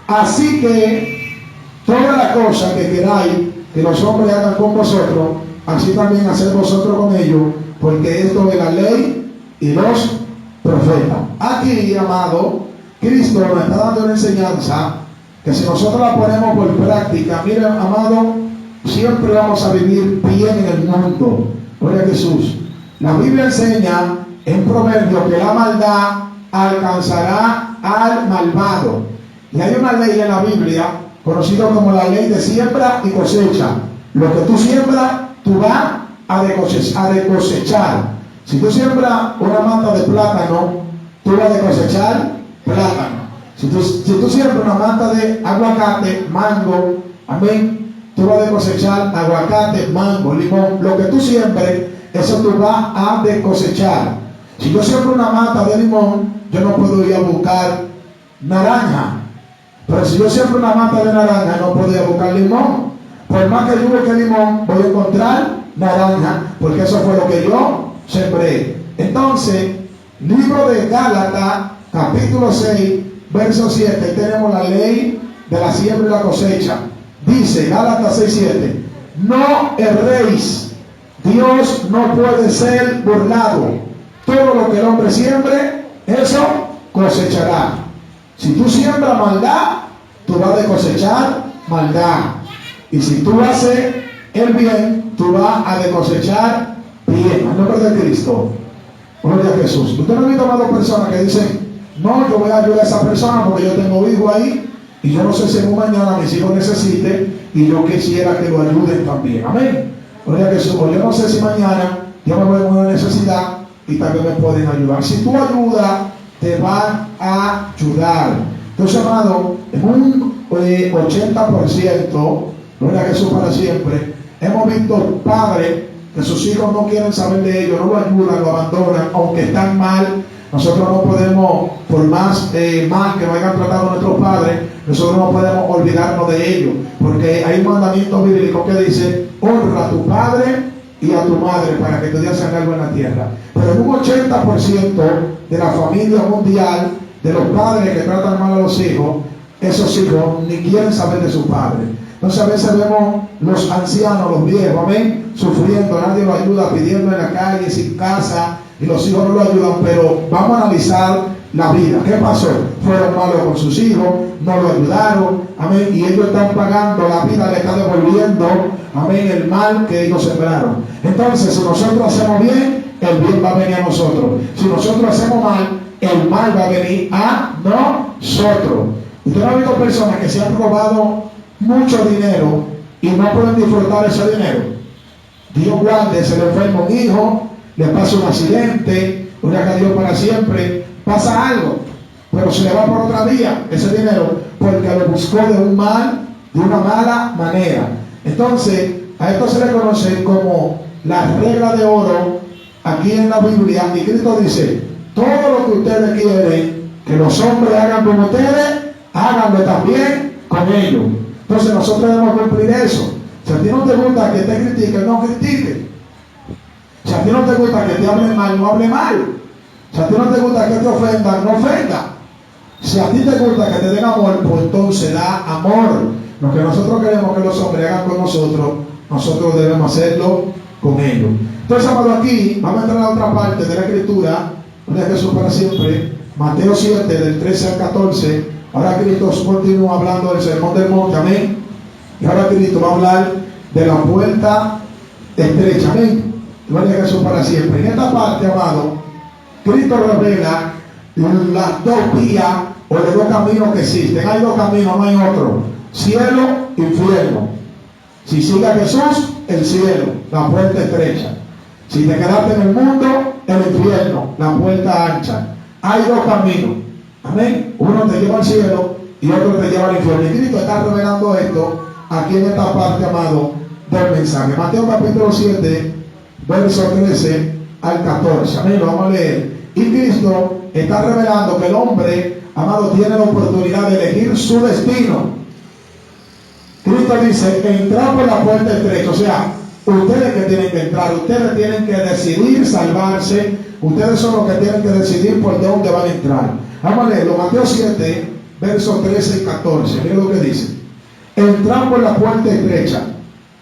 así que toda la cosa que queráis que los hombres hagan con vosotros, así también haced vosotros con ellos, porque esto es la ley y los profetas. Aquí, amado, Cristo nos está dando una enseñanza que si nosotros la ponemos por práctica, miren, amado, siempre vamos a vivir bien en el mundo. Gloria a Jesús. La Biblia enseña en Proverbios que la maldad alcanzará al malvado. Y hay una ley en la Biblia conocida como la ley de siembra y cosecha. Lo que tú siembras, tú vas a de cosechar. Si tú siembras una mata de plátano, tú vas a cosechar plátano. Si tú siembras una mata de aguacate, mango, amén, tú vas a cosechar aguacate, mango, limón. Lo que tú siembres, eso tú vas a de cosechar. Si yo siembro una mata de limón, yo no puedo ir a buscar naranja. Pero si yo siembro una mata de naranja, no puedo ir a buscar limón. Por más que yo busque limón, voy a encontrar naranja, porque eso fue lo que yo sembré. Entonces, libro de Gálatas, capítulo 6, verso 7, ahí tenemos la ley de la siembra y la cosecha. Dice Gálatas 6, 7, no erréis, Dios no puede ser burlado. Todo lo que el hombre siembre, eso cosechará. Si tú siembras maldad, tú vas a cosechar maldad. Y si tú haces el bien, tú vas a cosechar bien. En nombre de Cristo. Gloria a Jesús. Usted no ha visto a dos personas que dicen, no, yo voy a ayudar a esa persona porque yo tengo hijo ahí Y yo no sé si en un mañana mis hijos necesiten y yo quisiera que lo ayuden también. Amén. O yo no sé si mañana yo me voy a una necesidad y también me pueden ayudar. Si tú ayudas, te van a ayudar. Entonces, amado, en un 80%, gloria a Jesús para siempre, hemos visto padres que sus hijos no quieren saber de ellos, no lo ayudan, lo abandonan, aunque están mal. Nosotros no podemos, por más mal que vayan tratando a nuestros padres, nosotros no podemos olvidarnos de ellos, porque hay un mandamiento bíblico que dice: honra a tu padre y a tu madre para que te hagan algo en la tierra. Pero en un 80% de la familia mundial, de los padres que tratan mal a los hijos, esos hijos ni quieren saber de su padre. Entonces a veces vemos los ancianos, los viejos, amén, sufriendo, nadie los ayuda, pidiendo en la calle, sin casa, y los hijos no lo ayudan. Pero vamos a analizar la vida. ¿Qué pasó? Fueron malos con sus hijos, no lo ayudaron, amén, y ellos están pagando, la vida le está devolviendo, amén, el mal que ellos sembraron. Entonces, si nosotros hacemos bien, el bien va a venir a nosotros. Si nosotros hacemos mal, el mal va a venir a nosotros. Usted ha visto personas que se han robado mucho dinero y no pueden disfrutar ese dinero. Dios guarde, se le enferma un hijo, le pasa un accidente, gloria a Dios para siempre, pasa algo, pero se le va por otra vía ese dinero porque lo buscó de una mala manera. Entonces, a esto se le conoce como la regla de oro aquí en la Biblia, y Cristo dice: todo lo que ustedes quieren que los hombres hagan con ustedes, háganlo también con ellos. Entonces nosotros debemos cumplir eso. Si a ti no te gusta que te critiquen, no critiques. Si a ti no te gusta que te hablen mal, no hable mal. Si a ti no te gusta que te ofendan, no ofenda. Si a ti te gusta que te den amor, pues entonces da amor. Lo que nosotros queremos que los hombres hagan con nosotros, nosotros debemos hacerlo con ellos. Entonces, amado, aquí vamos a entrar a otra parte de la Escritura, de Jesús para siempre, Mateo 7, del 13 al 14. Ahora Cristo continúa hablando del sermón del monte, amén. Y ahora Cristo va a hablar de la puerta estrecha, amén. Gloria a Jesús para siempre. En esta parte, amado, Cristo revela las dos vías o los dos caminos que existen. Hay dos caminos, no hay otro: cielo, infierno. Si sigue a Jesús, el cielo, la puerta estrecha. Si te quedaste en el mundo, el infierno, la puerta ancha. Hay dos caminos, amén. Uno te lleva al cielo y otro te lleva al infierno. Y Cristo está revelando esto aquí en esta parte, amado, del mensaje. Mateo capítulo 7, verso 13 al 14. Amén, lo vamos a leer. Y Cristo está revelando que el hombre, amado, tiene la oportunidad de elegir su destino. Cristo dice: entrar por la puerta estrecha. O sea, ustedes que tienen que entrar, ustedes tienen que decidir salvarse, ustedes son los que tienen que decidir por dónde van a entrar. Vamos a leerlo, Mateo 7, versos 13 y 14. Miren lo que dice: entrar por la puerta estrecha,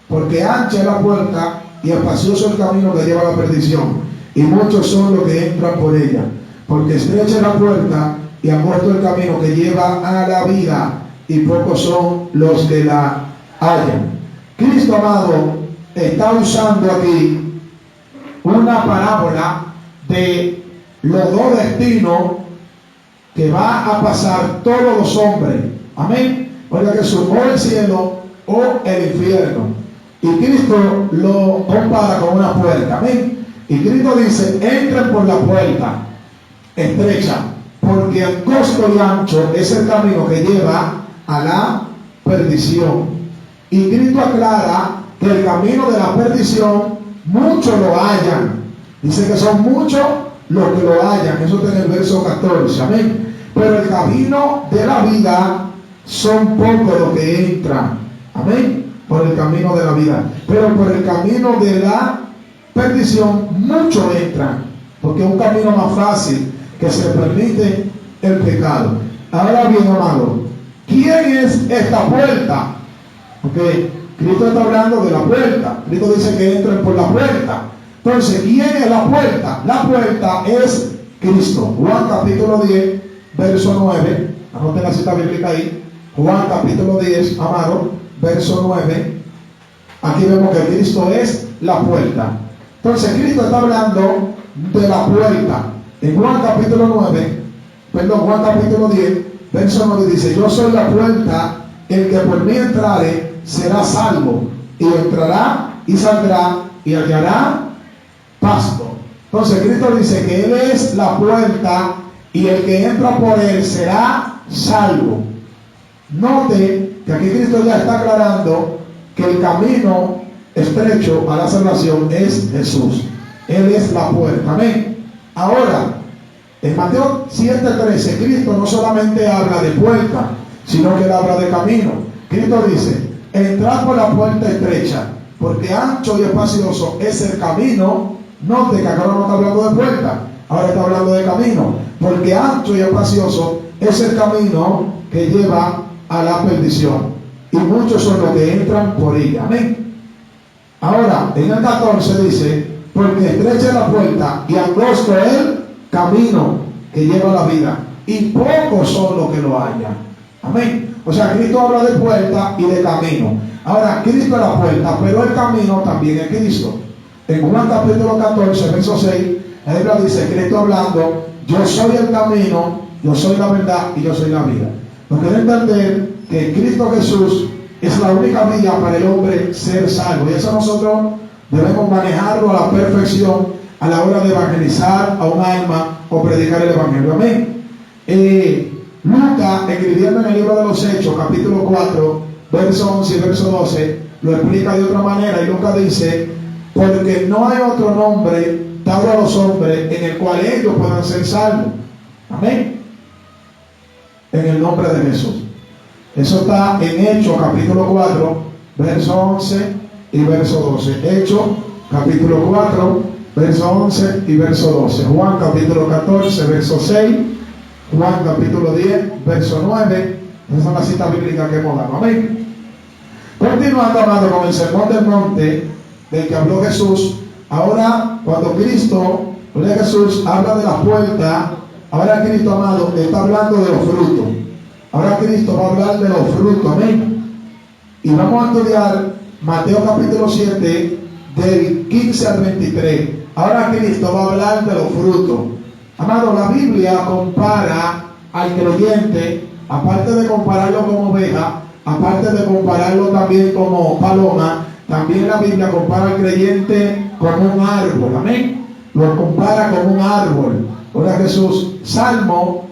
porque ancha es la puerta y espacioso el camino que lleva a la perdición, y muchos son los que entran por ella. Porque estrecha es la puerta y angosto el camino que lleva a la vida, y pocos son los que la hallan. Cristo, amado, está usando aquí una parábola de los dos destinos que va a pasar todos los hombres. Amén. Porque Jesús, o el cielo o el infierno. Y Cristo lo compara con una puerta. Amén. Y Cristo dice: entren por la puerta estrecha, porque angosto y ancho es el camino que lleva a la perdición. Y Cristo aclara que el camino de la perdición muchos lo hallan. Dice que son muchos los que lo hallan. Eso está en el verso 14. Amén. Pero el camino de la vida son pocos los que entran. Amén. Por el camino de la vida. Pero por el camino de la perdición muchos entran, porque es un camino más fácil, que se permite el pecado. Ahora bien, amado, ¿quién es esta puerta? Porque Cristo está hablando de la puerta. Cristo dice que entren por la puerta. Entonces, ¿quién es la puerta? La puerta es Cristo. Juan capítulo 10, verso 9. Anoten la cita bíblica ahí. Juan capítulo 10, amado, verso 9. Aquí vemos que Cristo es la puerta. Entonces, Cristo está hablando de la puerta. En Juan capítulo 10, verso 9 dice: yo soy la puerta, el que por mí entrare será salvo, y entrará y saldrá y hallará pasto. Entonces Cristo dice que Él es la puerta y el que entra por Él será salvo. Note que aquí Cristo ya está aclarando que el camino estrecho a la salvación es Jesús. Él es la puerta. Amén. Ahora, en Mateo 7:13, Cristo no solamente habla de puerta, sino que Él habla de camino. Cristo dice: entrad por la puerta estrecha, porque ancho y espacioso es el camino. Note que acá no está hablando de puerta, ahora está hablando de camino, porque ancho y espacioso es el camino que lleva a la perdición, y muchos son los que entran por ella. Amén. Ahora, en el 14 dice: porque estrecha es la puerta y angosto el camino que lleva a la vida, y pocos son los que lo hallan. Amén. O sea, Cristo habla de puerta y de camino. Ahora, Cristo es la puerta, pero el camino también es Cristo. En Juan capítulo 14, verso 6, la Biblia dice, Cristo hablando: yo soy el camino, yo soy la verdad y yo soy la vida. Nos quiere entender que Cristo Jesús es la única vía para el hombre ser salvo, y eso nosotros debemos manejarlo a la perfección a la hora de evangelizar a un alma o predicar el evangelio. Amén. Lucas, escribiendo en el libro de los Hechos, capítulo 4, verso 11 y verso 12, lo explica de otra manera, y Lucas dice: porque no hay otro nombre dado a los hombres en el cual ellos puedan ser salvos. Amén. En el nombre de Jesús. Eso está en Hechos capítulo 4, verso 11 y verso 12. Hechos capítulo 4, verso 11 y verso 12. Juan capítulo 14, verso 6. Juan capítulo 10, verso 9. Esas son las citas bíblicas que hemos dado. Amén. Continuando, amado, con el sermón del monte del que habló Jesús. Ahora, cuando Cristo, Jesús habla de la puerta, ahora Cristo, amado, está hablando de los frutos. Ahora Cristo va a hablar de los frutos. Amén. Y vamos a estudiar Mateo capítulo 7, del 15 al 23. Ahora Cristo va a hablar de los frutos. Amado, la Biblia compara al creyente, aparte de compararlo como oveja, aparte de compararlo también como paloma, también la Biblia compara al creyente como un árbol. Amén. Lo compara como un árbol. Ahora Jesús, Salmo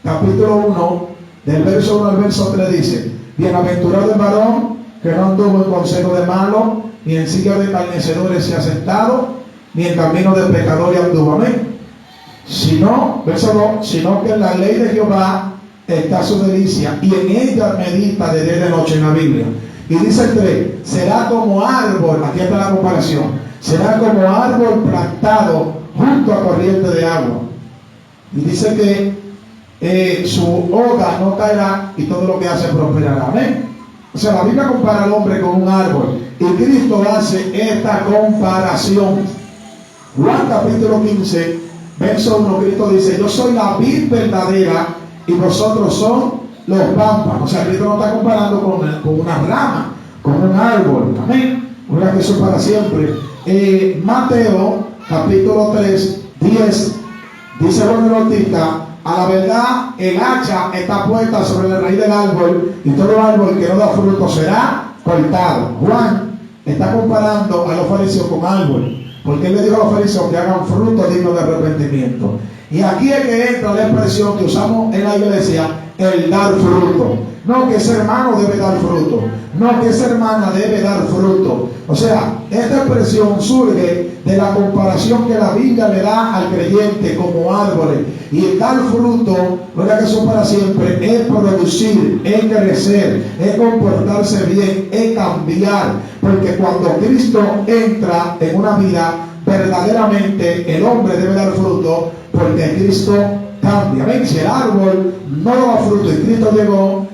capítulo 1, del verso 1 al verso 3 dice: bienaventurado el varón que no anduvo en consejo de malo, ni en silla de escarnecedores se ha sentado, ni en camino de pecadores anduvo. Amén. Sino, verso 2, sino que en la ley de Jehová está su delicia, y en ella medita de día y de noche, en la Biblia. Y dice el 3: será como árbol, aquí está la comparación, será como árbol plantado junto a corriente de agua. Y dice que su hoja no caerá y todo lo que hace prosperará. Amén. O sea, la Biblia compara al hombre con un árbol, y Cristo hace esta comparación. Juan capítulo 15, verso 1, Cristo dice: yo soy la vid verdadera y vosotros son los pámpanos. O sea, Cristo no está comparando con una rama, con un árbol. Amén. Gloria a Jesús para siempre. Mateo capítulo 3, 10, dice Juan el Bautista: a la verdad el hacha está puesta sobre la raíz del árbol, y todo árbol que no da fruto será cortado. Juan está comparando a los fariseos con árbol, porque él le dijo a los fariseos que hagan fruto digno de arrepentimiento. Y aquí es que entra la expresión que usamos en la iglesia, el dar fruto. No que ese hermano debe dar fruto, no que esa hermana debe dar fruto. O sea, esta expresión surge de la comparación que la Biblia le da al creyente como árboles. Y el dar fruto, gloria a Jesús para siempre, es producir, es crecer, es comportarse bien, es cambiar. Porque cuando Cristo entra en una vida, verdaderamente el hombre debe dar fruto, porque Cristo cambia. Ven, si el árbol no da fruto y Cristo llegó,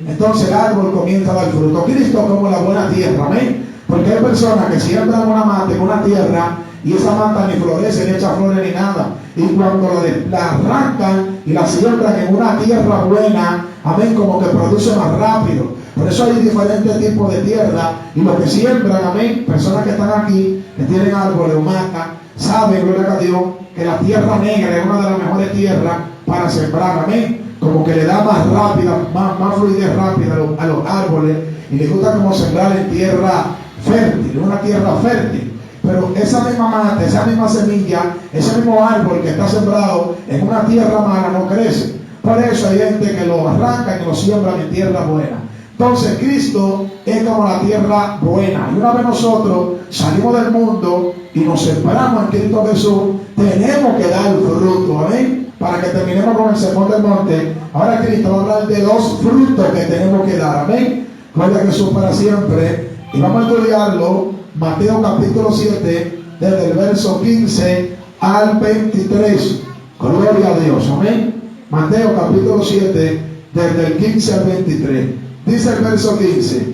entonces el árbol comienza a dar fruto. Cristo como la buena tierra. Amén. Porque hay personas que siembran una mata en una tierra, y esa mata ni florece, ni echa flores, ni nada. Y cuando la arrancan y la siembran en una tierra buena, amén, como que produce más rápido. Por eso hay diferentes tipos de tierra, y los que siembran, amén, personas que están aquí, que tienen árboles o matas, saben, gloria a Dios, que la tierra negra es una de las mejores tierras para sembrar. Amén. como que le da más rápida, más fluidez rápida a los árboles, y le gusta como sembrar en tierra fértil, una tierra fértil. Pero esa misma mata, esa misma semilla, ese mismo árbol que está sembrado en una tierra mala no crece. Por eso hay gente que lo arranca y lo siembra en tierra buena. Entonces Cristo es como la tierra buena. Y una vez nosotros salimos del mundo y nos separamos en Cristo Jesús, tenemos que dar fruto. Amén. Para que terminemos con el sermón del monte. Ahora Cristo va a hablar de los frutos que tenemos que dar. Amén. Gloria a Jesús para siempre. Y vamos a estudiarlo. Mateo capítulo 7, desde el verso 15 al 23. Gloria a Dios. Amén. Mateo capítulo 7, desde el 15 al 23. Dice el verso 15: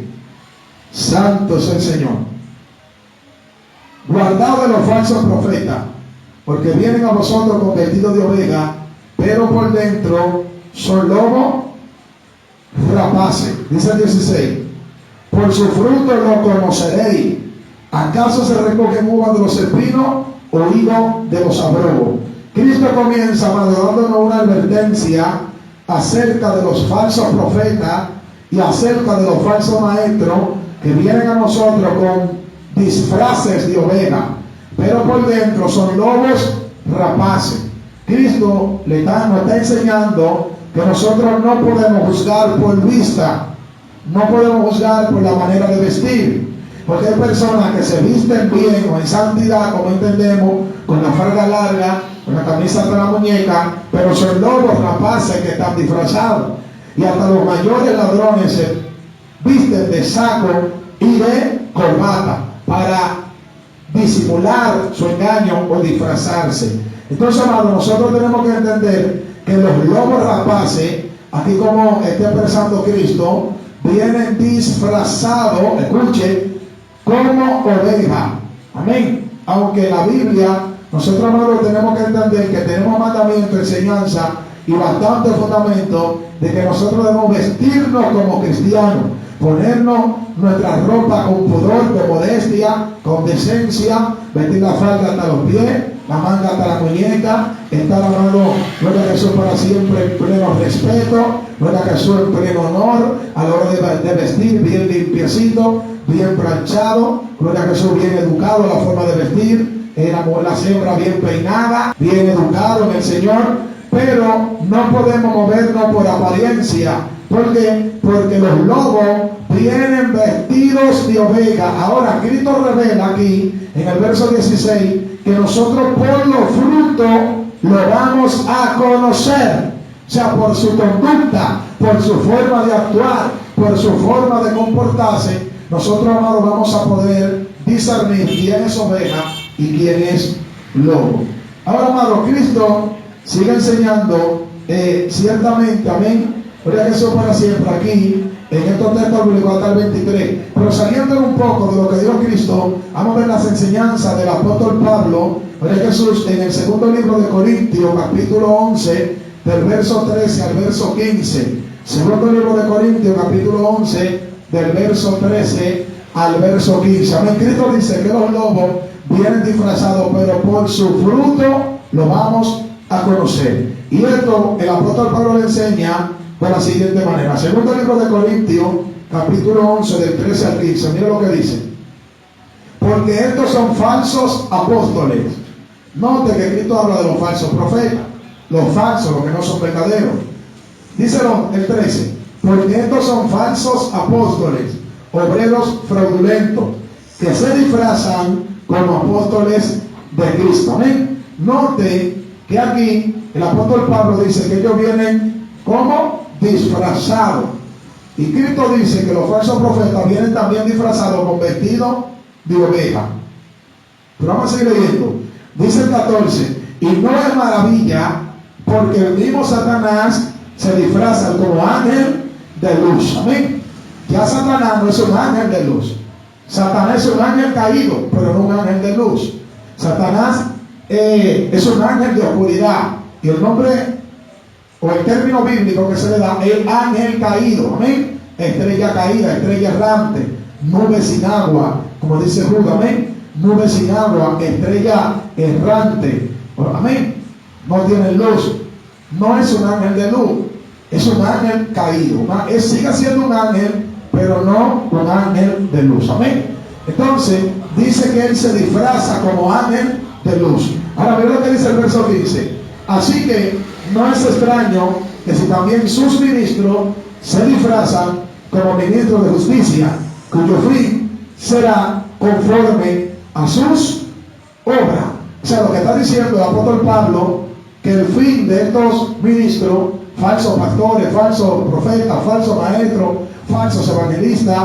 Santo es el Señor. Guardaos de los falsos profetas, porque vienen a vosotros con vestidos de oveja, pero por dentro son lobos rapaces. Dice el 16: Por su fruto lo conoceréis. ¿Acaso se recogen uvas de los espinos o higo de los abrojos? Cristo comienza dándonos una advertencia acerca de los falsos profetas y acerca de los falsos maestros que vienen a nosotros con disfraces de oveja, pero por dentro son lobos rapaces. Cristo nos está enseñando que nosotros no podemos juzgar por vista, no podemos juzgar por la manera de vestir, porque hay personas que se visten bien o en santidad, como entendemos, con la falda larga, con la camisa hasta la muñeca, pero son lobos rapaces que están disfrazados. Y hasta los mayores ladrones se visten de saco y de corbata para disimular su engaño o disfrazarse. Entonces, amados, nosotros tenemos que entender que los lobos rapaces, aquí como está expresando Cristo, vienen disfrazados, escuche, como oveja. Amén. Aunque la Biblia, nosotros, amados, tenemos que entender que tenemos mandamiento, enseñanza y bastante fundamento de que nosotros debemos vestirnos como cristianos, ponernos nuestra ropa con pudor, con modestia, con decencia, vestir la falda hasta los pies, la manga hasta la muñeca, estar amando gloria a Jesús para siempre en pleno respeto, gloria a Jesús en pleno honor, a la hora de vestir bien limpiecito, bien planchado, gloria a Jesús bien educado, la forma de vestir, la siembra bien peinada, bien educado en el Señor. Pero no podemos movernos por apariencia. ¿Por qué? Porque los lobos vienen vestidos de oveja. Ahora Cristo revela aquí en el verso 16 que nosotros por los frutos lo vamos a conocer. O sea, por su conducta, por su forma de actuar, por su forma de comportarse, nosotros, amados, vamos a poder discernir quién es oveja y quién es lobo. Ahora, amado, Cristo sigue enseñando ciertamente, amén, gloria a Jesús para siempre aquí en estos textos bíblicos hasta el 23. Pero saliendo un poco de lo que dijo Cristo, vamos a ver las enseñanzas del apóstol Pablo, gloria a Jesús, en el segundo libro de Corintios, capítulo 11, del verso 13 al verso 15. Segundo libro de Corintios, capítulo 11, del verso 13 al verso 15. Amén. Cristo dice que los lobos vienen disfrazados, pero por su fruto lo vamos a conocer. Y esto el apóstol Pablo le enseña de la siguiente manera. Segundo libro de Corintios, capítulo 11, del 13 al 15. Mira lo que dice: porque estos son falsos apóstoles. Note que Cristo habla de los falsos profetas, los falsos, los que no son verdaderos. Díselo el 13: porque estos son falsos apóstoles, obreros fraudulentos, que se disfrazan como apóstoles de Cristo. Amén. Note que aquí el apóstol Pablo dice que ellos vienen como disfrazados. Y Cristo dice que los falsos profetas vienen también disfrazados con vestidos de oveja. Pero vamos a seguir leyendo. Dice el 14: y no es maravilla, porque el mismo Satanás se disfraza como ángel de luz. Amén. Ya Satanás no es un ángel de luz. Satanás es un ángel caído, pero no un ángel de luz. Satanás es un ángel de oscuridad. Y el nombre o el término bíblico que se le da es ángel caído. Amén. Estrella caída, estrella errante, nube sin agua, como dice Judas. Amén. Nube sin agua, estrella errante. Amén. No tiene luz. No es un ángel de luz. Es un ángel caído. Sigue siendo un ángel, pero no un ángel de luz. Amén. Entonces, dice que él se disfraza como ángel de luz. Ahora, mira lo que dice el verso 15. Así que no es extraño que si también sus ministros se disfrazan como ministros de justicia, cuyo fin será conforme a sus obras. O sea, lo que está diciendo el apóstol Pablo, que el fin de estos ministros, falsos pastores, falsos profetas, falsos maestros, falsos evangelistas,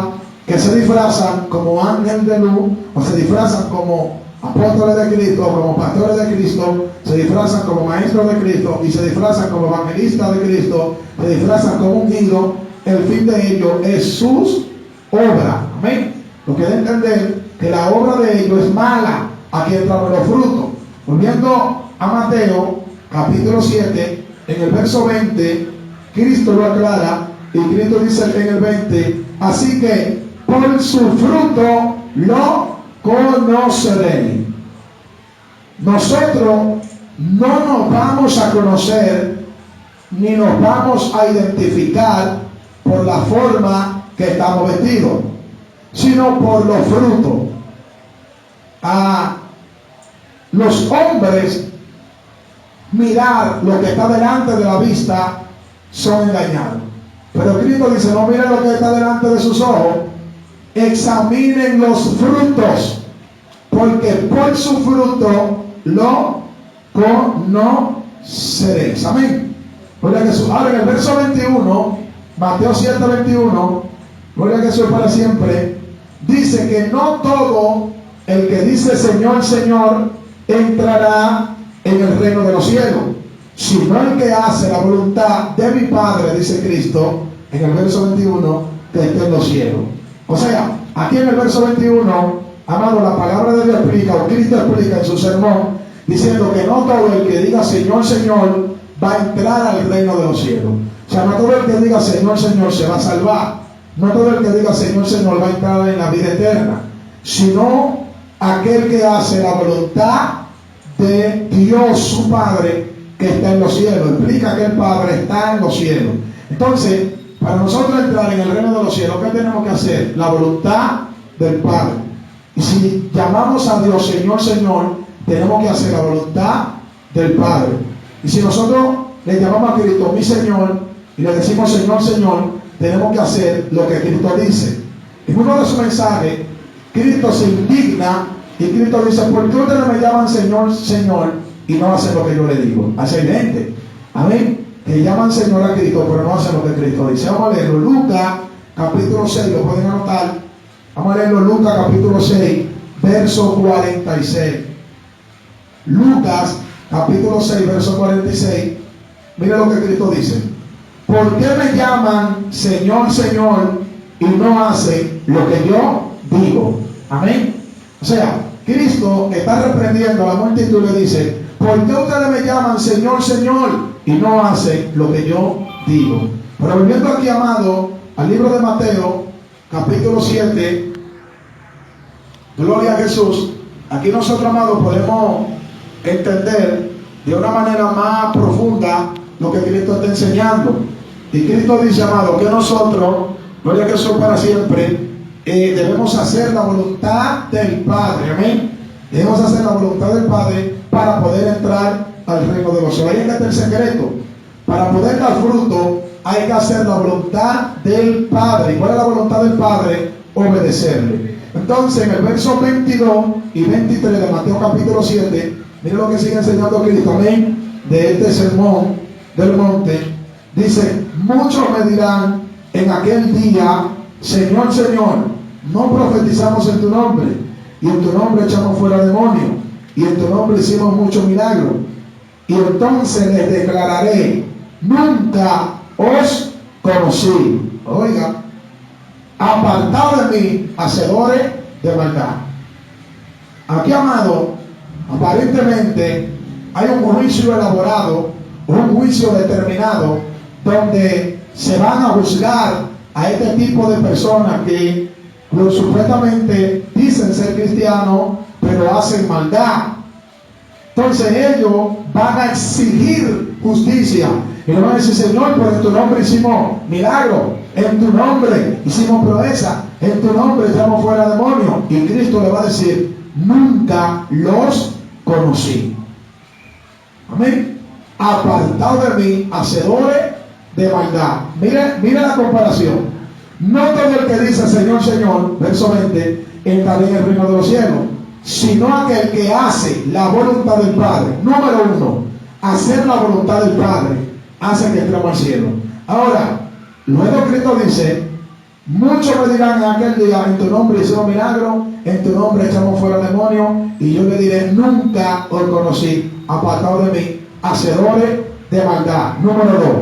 que se disfrazan como ángel de luz, o se disfrazan como apóstoles de Cristo, como pastores de Cristo, se disfrazan como maestros de Cristo, y se disfrazan como evangelistas de Cristo, se disfrazan como ungidos. El fin de ellos es sus obras. Amén. Lo que debe entender que la obra de ellos es mala. Aquí entramos los frutos. Volviendo a Mateo, capítulo 7, en el verso 20, Cristo lo aclara, y Cristo dice en el 20, así que por su fruto lo conoceréis. Nosotros no nos vamos a conocer ni nos vamos a identificar por la forma que estamos vestidos, sino por los frutos. A los hombres mirar lo que está delante de la vista son engañados, pero Cristo dice: no miren lo que está delante de sus ojos, examinen los frutos, porque por su fruto lo conoceréis. Amén. Gloria a Jesús. Ahora en el verso 21, Mateo 7, 21, gloria a Jesús para siempre, dice que no todo el que dice Señor, Señor, entrará en el reino de los cielos, sino el que hace la voluntad de mi Padre, dice Cristo en el verso 21, que está en los cielos. O sea, aquí en el verso 21, amado, la palabra de Dios explica, o Cristo explica en su sermón, diciendo que no todo el que diga Señor, Señor, va a entrar al reino de los cielos. O sea, no todo el que diga Señor, Señor se va a salvar. No todo el que diga Señor, Señor va a entrar en la vida eterna, sino aquel que hace la voluntad de Dios su Padre que está en los cielos. Explica que el Padre está en los cielos. Entonces, para nosotros entrar en el reino de los cielos, ¿qué tenemos que hacer? La voluntad del Padre. Y si llamamos a Dios Señor, Señor, tenemos que hacer la voluntad del Padre. Y si nosotros le llamamos a Cristo mi Señor y le decimos Señor, Señor, tenemos que hacer lo que Cristo dice. En uno de sus mensajes, Cristo se indigna y Cristo dice: ¿por qué ustedes me llaman Señor, Señor y no hacen lo que yo le digo? Hace gente, amén, que llaman Señor a Cristo pero no hacen lo que Cristo dice. Vamos a leerlo, Lucas capítulo 6, lo pueden anotar. Vamos a leerlo, Lucas capítulo 6, verso 46. Lucas capítulo 6, verso 46. Mira lo que Cristo dice: ¿por qué me llaman Señor, Señor y no hacen lo que yo digo? Amén. O sea, Cristo está reprendiendo a la multitud y le dice: ¿por qué ustedes me llaman Señor, Señor y no hacen lo que yo digo? Pero volviendo aquí, amado, al libro de Mateo capítulo 7, gloria a Jesús. Aquí nosotros, amados, podemos entender de una manera más profunda lo que Cristo está enseñando. Y Cristo dice, amado, que nosotros, gloria a Jesús para siempre, debemos hacer la voluntad del Padre. Amén. Debemos hacer la voluntad del Padre para poder entrar al reino de los cielos. Ahí está el secreto. Para poder dar fruto hay que hacer la voluntad del Padre. ¿Y cuál es la voluntad del Padre? Obedecerle. Entonces, en el verso 22 y 23 de Mateo capítulo 7, miren lo que sigue enseñando Cristo, amén, de este sermón del monte. Dice: muchos me dirán en aquel día, Señor, Señor, no profetizamos en tu nombre, y en tu nombre echamos fuera demonios, y en tu nombre hicimos muchos milagros. Y entonces les declararé: nunca os conocí. Oiga, apartado de mí, hacedores de maldad. Aquí, amado, aparentemente hay un juicio elaborado, un juicio determinado, donde se van a juzgar a este tipo de personas que supuestamente dicen ser cristianos, pero hacen maldad. Entonces ellos van a exigir justicia. Y le van a decir, Señor, pero en tu nombre hicimos milagros, en tu nombre hicimos proeza, en tu nombre echamos fuera demonios. Y Cristo le va a decir, nunca los conocí. Amén. Apartado de mí, hacedores de maldad. Mire la comparación. No todo el que dice Señor, Señor, verso 20, entrará en el reino de los cielos, sino aquel que hace la voluntad del Padre. Número uno, hacer la voluntad del Padre hace que entremos al cielo. Ahora, luego Cristo dice, muchos me dirán en aquel día, en tu nombre hicimos milagros, en tu nombre echamos fuera demonios, y yo le diré, nunca os conocí, apartado de mí, hacedores de maldad. Número dos.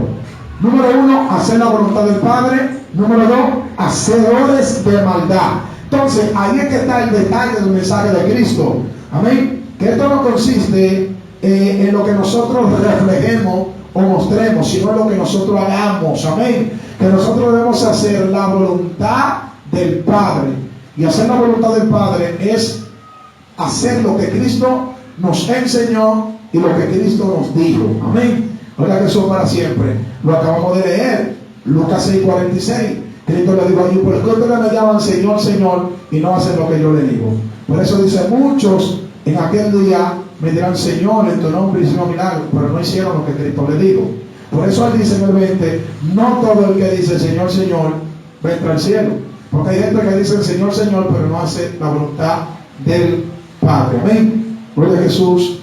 Número uno, hacer la voluntad del Padre. Número dos, hacedores de maldad. Entonces, ahí es que está el detalle del mensaje de Cristo. Amén. Que esto no consiste en lo que nosotros reflejemos o mostremos, sino en lo que nosotros hagamos. Amén. Que nosotros debemos hacer la voluntad del Padre. Y hacer la voluntad del Padre es hacer lo que Cristo nos enseñó y lo que Cristo nos dijo. Amén. Oiga, que eso para siempre. Lo acabamos de leer. Lucas 6:46. Cristo le dijo allí, ¿por qué ustedes me llaman Señor, Señor, y no hacen lo que yo le digo? Por eso dice, muchos en aquel día me dirán, Señor, en tu nombre hicimos milagros, pero no hicieron lo que Cristo le dijo. Por eso él dice en el 20, no todo el que dice Señor, Señor, va a entrar al cielo. Porque hay gente que dice Señor, Señor, pero no hace la voluntad del Padre. Amén. Gloria a Jesús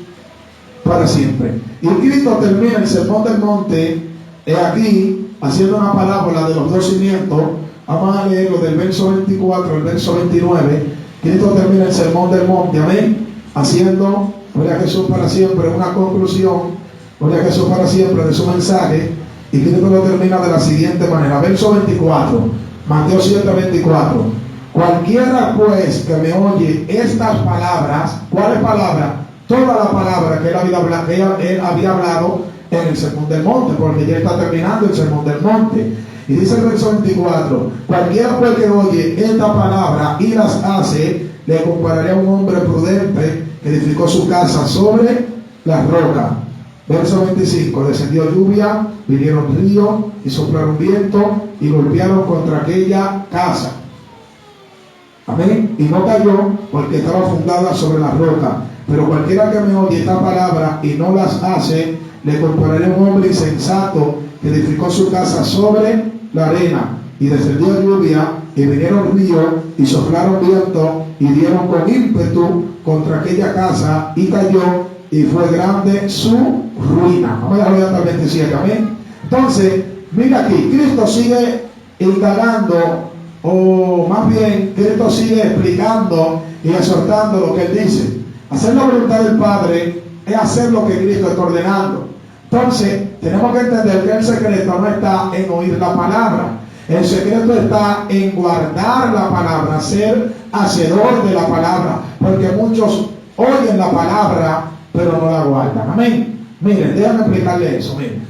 para siempre. Y Cristo termina el sermón del monte aquí haciendo una parábola de los dos cimientos. Vamos a leerlo del verso 24 al verso 29. Cristo termina el sermón del monte, amén, haciendo, gloria a Jesús para siempre, una conclusión, gloria a Jesús para siempre, de su mensaje. Y Cristo lo termina de la siguiente manera. Verso 24, Mateo 7:24. Cualquiera pues que me oye estas palabras, ¿cuáles palabras? Toda la palabra que él había hablado en el sermón del monte, porque ya está terminando el sermón del monte. Y dice el verso 24, cualquiera pues que oye esta palabra y las hace, le compararé a un hombre prudente que edificó su casa sobre la roca. Verso 25, descendió lluvia, vinieron ríos y soplaron viento y golpearon contra aquella casa. Amén. Y no cayó porque estaba fundada sobre la roca. Pero cualquiera que me oye esta palabra y no las hace, le compararé a un hombre insensato que edificó su casa sobre la arena. Y descendió lluvia, y vinieron ríos, y soplaron viento, y dieron con ímpetu contra aquella casa, y cayó, y fue grande su ruina. Vamos a leer hasta el 27, amén. Entonces, mira aquí, Cristo sigue indagando, o más bien, Cristo sigue explicando y exhortando lo que Él dice. Hacer la voluntad del Padre es hacer lo que Cristo está ordenando. Entonces, tenemos que entender que el secreto no está en oír la palabra. El secreto está en guardar la palabra, ser hacedor de la palabra. Porque muchos oyen la palabra, pero no la guardan. Amén. Miren, déjenme explicarle eso. Miren.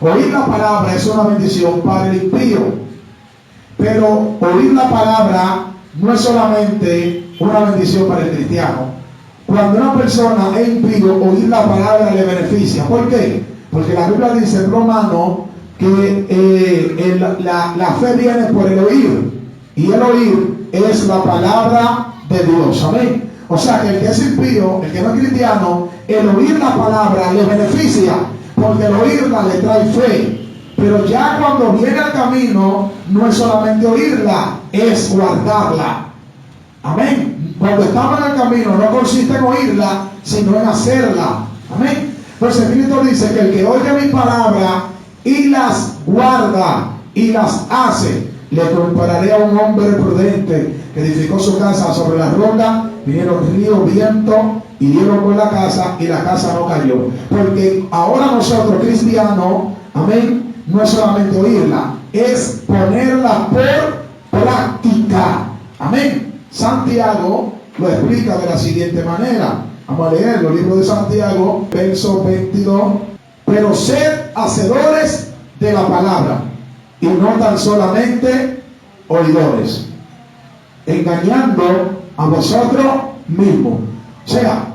Oír la palabra es una bendición para el impío. Pero oír la palabra no es solamente una bendición para el cristiano. Cuando una persona es impío, oír la palabra le beneficia. ¿Por qué? Porque la Biblia dice en Romanos que la fe viene por el oír. Y el oír es la palabra de Dios. Amén. O sea que el que es impío, el que no es cristiano, el oír la palabra le beneficia. Porque el oírla le trae fe. Pero ya cuando viene al camino, no es solamente oírla, es guardarla. Amén. Cuando estamos en el camino no consiste en oírla, sino en hacerla. Amén. Entonces Cristo dice que el que oye mi palabra y las guarda y las hace, le compararé a un hombre prudente que edificó su casa sobre la roca, vinieron río, viento y dieron con la casa y la casa no cayó. Porque ahora nosotros cristianos, amén, no es solamente oírla, es ponerla por práctica. Amén. Santiago lo explica de la siguiente manera. Vamos a leerlo, el libro de Santiago, verso 22. Pero sed hacedores de la palabra y no tan solamente oidores, engañando a vosotros mismos. O sea,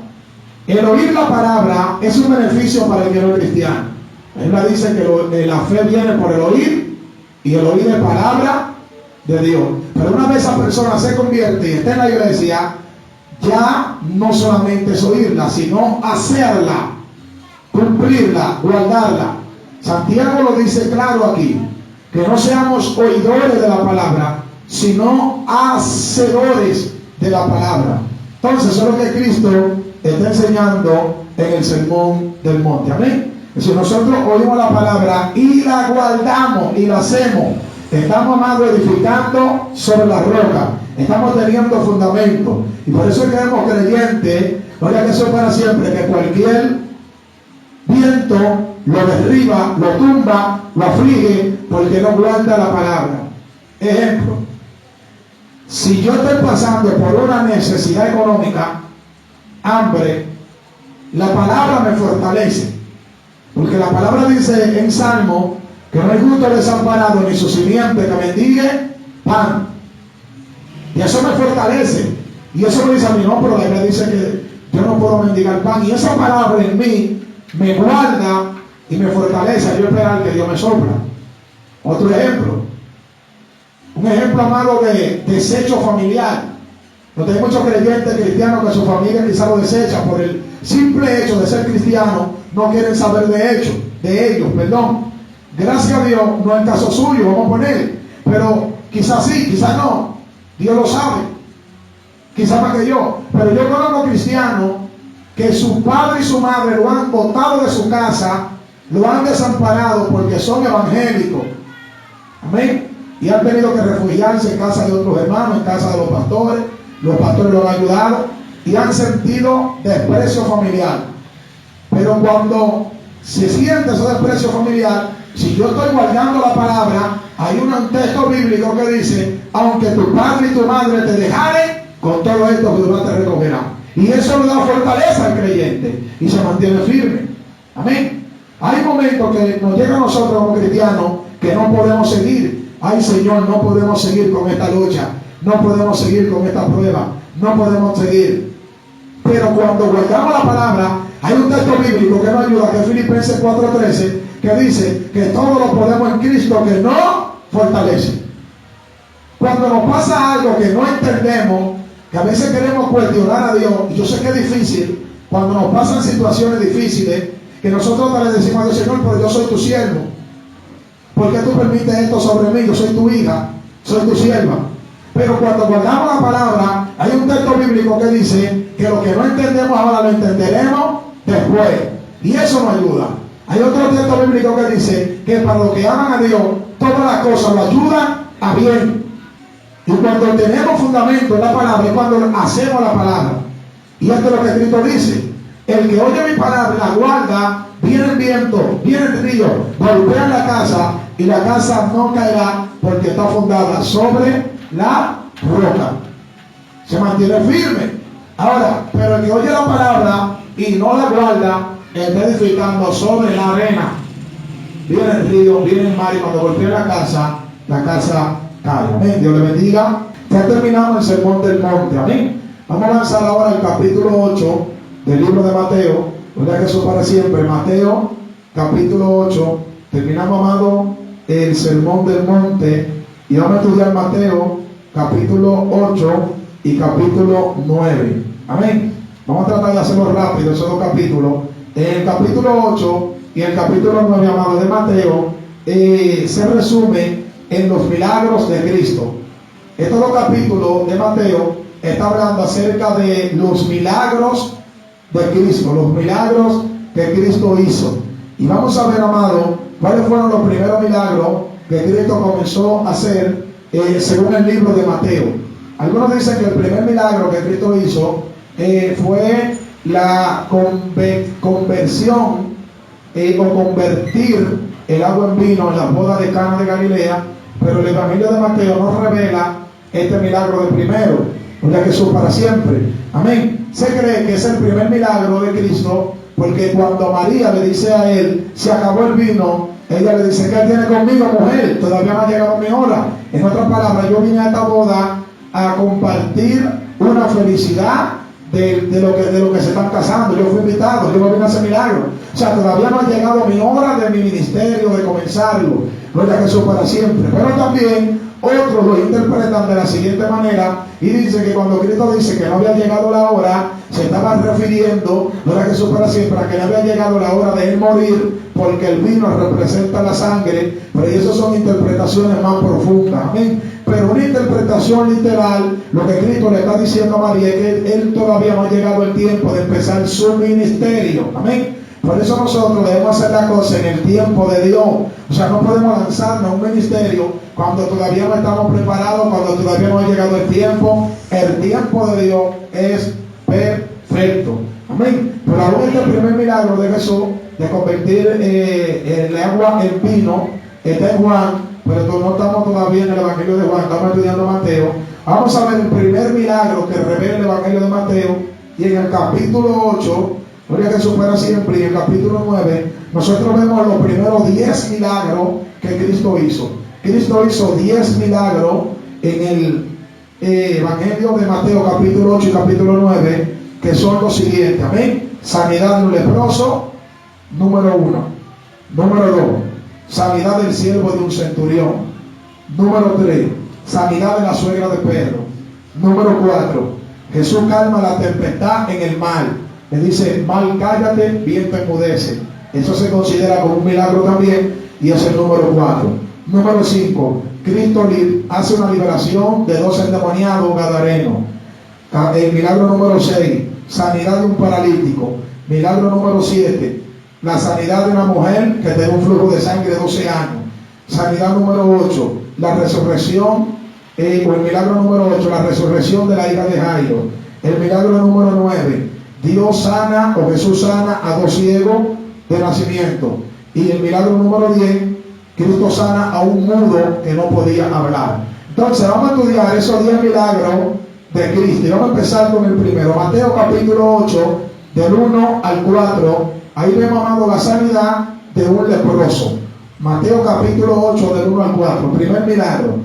el oír la palabra es un beneficio para el que no es cristiano. La Biblia dice que la fe viene por el oír y el oír es palabra de Dios. Pero una vez esa persona se convierte y está en la iglesia, ya no solamente es oírla, sino hacerla, cumplirla, guardarla. Santiago lo dice claro aquí, que no seamos oidores de la palabra, sino hacedores de la palabra. Entonces, eso es lo que Cristo está enseñando en el Sermón del Monte. Amén. Si nosotros oímos la palabra y la guardamos y la hacemos, estamos, amados, edificando sobre la roca. Estamos teniendo fundamento. Y por eso queremos creyentes, oiga que eso para siempre, que cualquier viento lo derriba, lo tumba, lo aflige, porque no guarda la palabra. Ejemplo, si yo estoy pasando por una necesidad económica, hambre, la palabra me fortalece. Porque la palabra dice en Salmo que no hay justo desamparado ni su simiente que mendigue pan. Y eso me fortalece. Y eso me dice a mí, no, pero la Biblia dice que yo no puedo mendigar pan. Y esa palabra en mí me guarda y me fortalece a yo esperar que Dios me sopla. Otro ejemplo. Un ejemplo, amado, de desecho familiar. Donde hay muchos creyentes cristianos que su familia quizá lo desecha por el simple hecho de ser cristiano, no quieren saber de ellos, perdón. Gracias a Dios, no es caso suyo, vamos a poner, pero quizás sí, quizás no. Dios lo sabe, quizás más que yo. Pero yo conozco cristianos que su padre y su madre lo han botado de su casa, lo han desamparado porque son evangélicos. Amén. Y han tenido que refugiarse en casa de otros hermanos, en casa de los pastores. Los pastores lo han ayudado y han sentido desprecio familiar. Pero cuando se siente ese desprecio familiar, si yo estoy guardando la palabra, hay un texto bíblico que dice: aunque tu padre y tu madre te dejaren, con todo esto Jehová te recogerá. Y eso le da fortaleza al creyente y se mantiene firme. Amén. Hay momentos que nos llega a nosotros como cristianos que no podemos seguir. Ay, Señor, no podemos seguir con esta lucha, no podemos seguir con esta prueba, no podemos seguir. Pero cuando guardamos la palabra, hay un texto bíblico que nos ayuda, que es Filipenses 4:13, que dice que todo lo podemos en Cristo que nos fortalece. Cuando nos pasa algo que no entendemos, que a veces queremos cuestionar a Dios, y yo sé que es difícil, cuando nos pasan situaciones difíciles, que nosotros le decimos a Dios: Señor, pero yo soy tu siervo, ¿por qué tú permites esto sobre mí? Yo soy tu hija, soy tu sierva. Pero cuando guardamos la palabra, hay un texto bíblico que dice que lo que no entendemos ahora lo entenderemos después. Y eso nos ayuda. Hay otro texto bíblico que dice que para los que aman a Dios, todas las cosas lo ayudan a bien. Y cuando tenemos fundamento en la palabra es cuando hacemos la palabra. Y esto es lo que Cristo dice: el que oye mi palabra y la guarda, viene el viento, viene el río, golpea la casa y la casa no caerá porque está fundada sobre la roca. Se mantiene firme. Ahora, pero el que oye la palabra y no la guarda, está edificando sobre la arena. Viene el río, viene el mar, y cuando golpea la casa cae. Amén. Dios le bendiga. Ya terminamos el Sermón del Monte. Amén. Vamos a lanzar ahora el capítulo 8 del libro de Mateo. Gloria a Jesús para siempre. Mateo, capítulo 8. Terminamos, amado, el Sermón del Monte. Y vamos a estudiar Mateo, capítulo 8 y capítulo 9. Amén. Vamos a tratar de hacerlo rápido, esos dos capítulos. El capítulo 8 y el capítulo 9, amado, de Mateo, se resume en los milagros de Cristo. Estos dos capítulos de Mateo están hablando acerca de los milagros de Cristo, los milagros que Cristo hizo. Y vamos a ver, amado, cuáles fueron los primeros milagros que Cristo comenzó a hacer según el libro de Mateo. Algunos dicen que el primer milagro que Cristo hizo fue la conversión o convertir el agua en vino en la boda de Cana de Galilea, pero el Evangelio de Mateo nos revela este milagro de primero. Gloria a Jesús para siempre. Amén. Se cree que es el primer milagro de Cristo porque cuando María le dice a él: se acabó el vino, ella le dice: ¿qué tiene conmigo, mujer? Todavía no ha llegado mi hora. En otras palabras, yo vine a esta boda a compartir una felicidad de lo que se están casando. Yo fui invitado, yo no vine a hacer milagro. O sea, todavía no ha llegado mi hora de mi ministerio, de comenzarlo. Gloria a Jesús para siempre. Pero también otros lo interpretan de la siguiente manera y dicen que cuando Cristo dice que no había llegado la hora, se estaba refiriendo, gloria a Jesús para siempre, a que no había llegado la hora de él morir, porque el vino representa la sangre. Pero esas son interpretaciones más profundas. Amén. Pero una interpretación literal, lo que Cristo le está diciendo a María es que él todavía no ha llegado el tiempo de empezar su ministerio. Amén. Por eso nosotros debemos hacer la cosa en el tiempo de Dios. O sea, no podemos lanzarnos a un ministerio cuando todavía no estamos preparados, cuando todavía no ha llegado el tiempo. El tiempo de Dios es perfecto. Amén. Pero aún este primer milagro de Jesús, de convertir el agua en vino, está en Juan, pero no estamos todavía en el Evangelio de Juan, estamos estudiando Mateo. Vamos a ver el primer milagro que revela el Evangelio de Mateo, y en el capítulo 8, gloria a Jesús para siempre, y en el capítulo 9, nosotros vemos los primeros 10 milagros que Cristo hizo. Cristo hizo 10 milagros en el Evangelio de Mateo, capítulo 8 y capítulo 9, que son los siguientes. Amén. Sanidad de un leproso, número 1. Número 2, sanidad del siervo de un centurión. Número 3, sanidad de la suegra de Pedro. Número 4, Jesús calma la tempestad en el mar. Le dice: mal, cállate, viento enmudece. Eso se considera como un milagro también, y es el número 4. Número 5, Cristo hace una liberación de 2 endemoniados gadarenos. El milagro número 6, sanidad de un paralítico. Milagro número 7, la sanidad de una mujer que tenía un flujo de sangre de 12 años. Sanidad número 8, la resurrección, o el milagro número 8, la resurrección de la hija de Jairo. El milagro número 9, Dios sana, o Jesús sana a 2 ciegos de nacimiento. Y el milagro número 10, Cristo sana a un mudo que no podía hablar. Entonces vamos a estudiar esos 10 milagros de Cristo. Y vamos a empezar con el primero. Mateo capítulo 8, del 1 al 4. Ahí vemos, amado, la sanidad de un leproso. Mateo capítulo 8, del 1 al 4. Primer milagro.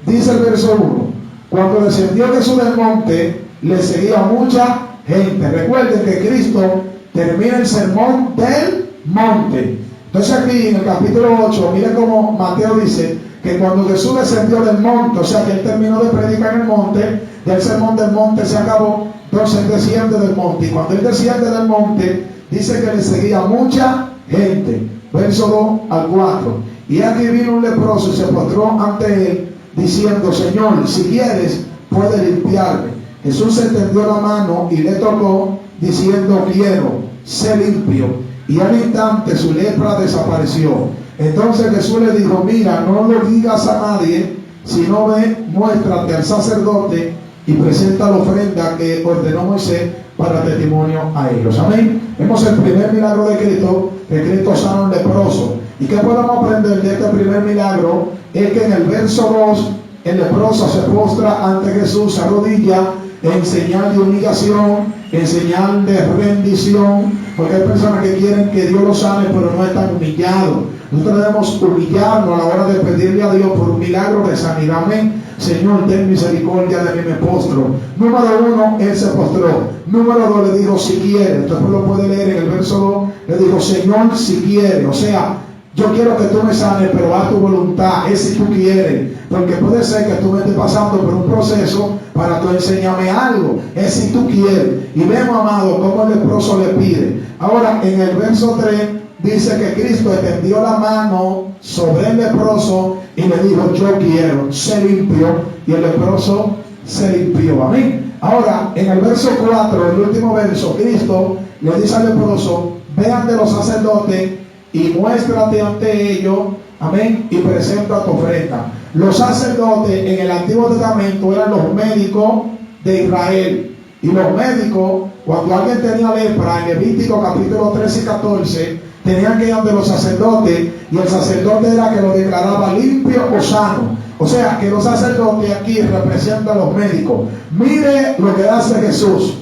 Dice el verso 1. Cuando descendió Jesús del monte, le seguía mucha gente. Recuerden que Cristo termina el sermón del monte. Entonces aquí en el capítulo 8, miren cómo Mateo dice que cuando Jesús descendió del monte, o sea que él terminó de predicar en el monte, ya el sermón del monte se acabó, entonces él desciende del monte. Y cuando él desciende del monte, dice que le seguía mucha gente. Verso 2 al 4. Y aquí vino un leproso y se postró ante él, diciendo: Señor, si quieres, puedes limpiarme. Jesús se extendió la mano y le tocó, diciendo: quiero, sé limpio. Y al instante su lepra desapareció. Entonces Jesús le dijo: mira, no lo digas a nadie, sino ve, muéstrate al sacerdote y presenta la ofrenda que ordenó Moisés para testimonio a ellos. Amén. Vemos el primer milagro de Cristo, que Cristo sana a un leproso. ¿Y qué podemos aprender de este primer milagro? Es que en el verso 2, el leproso se postra ante Jesús, se arrodilla en señal de humillación, en señal de rendición, porque hay personas que quieren que Dios los sane, pero no están humillados. Nosotros debemos humillarnos a la hora de pedirle a Dios por un milagro de sanidad. Amén. Señor, ten misericordia de mí, me postro. Número 1, él se postró. Número 2, le dijo: si quiere. Entonces lo puede leer en el verso 2. Le dijo: Señor, si quiere. O sea, yo quiero que tú me sanes, pero haz tu voluntad. Es si tú quieres. Porque puede ser que tú me estés pasando por un proceso para tú enseñarme algo. Es si tú quieres. Y vemos, amado, cómo el leproso le pide. Ahora, en el verso 3, dice que Cristo extendió la mano sobre el leproso y le dijo: yo quiero, sé limpio. Y el leproso se limpió. Amén. Ahora, en el verso 4, el último verso, Cristo le dice al leproso: vean de los sacerdotes y muéstrate ante ellos. Amén. Y presenta tu ofrenda. Los sacerdotes en el Antiguo Testamento eran los médicos de Israel. Y los médicos, cuando alguien tenía lepra, en Levítico capítulo 13 y 14, tenían que ir ante los sacerdotes, y el sacerdote era que lo declaraba limpio o sano. O sea, que los sacerdotes aquí representan a los médicos. Mire lo que hace Jesús.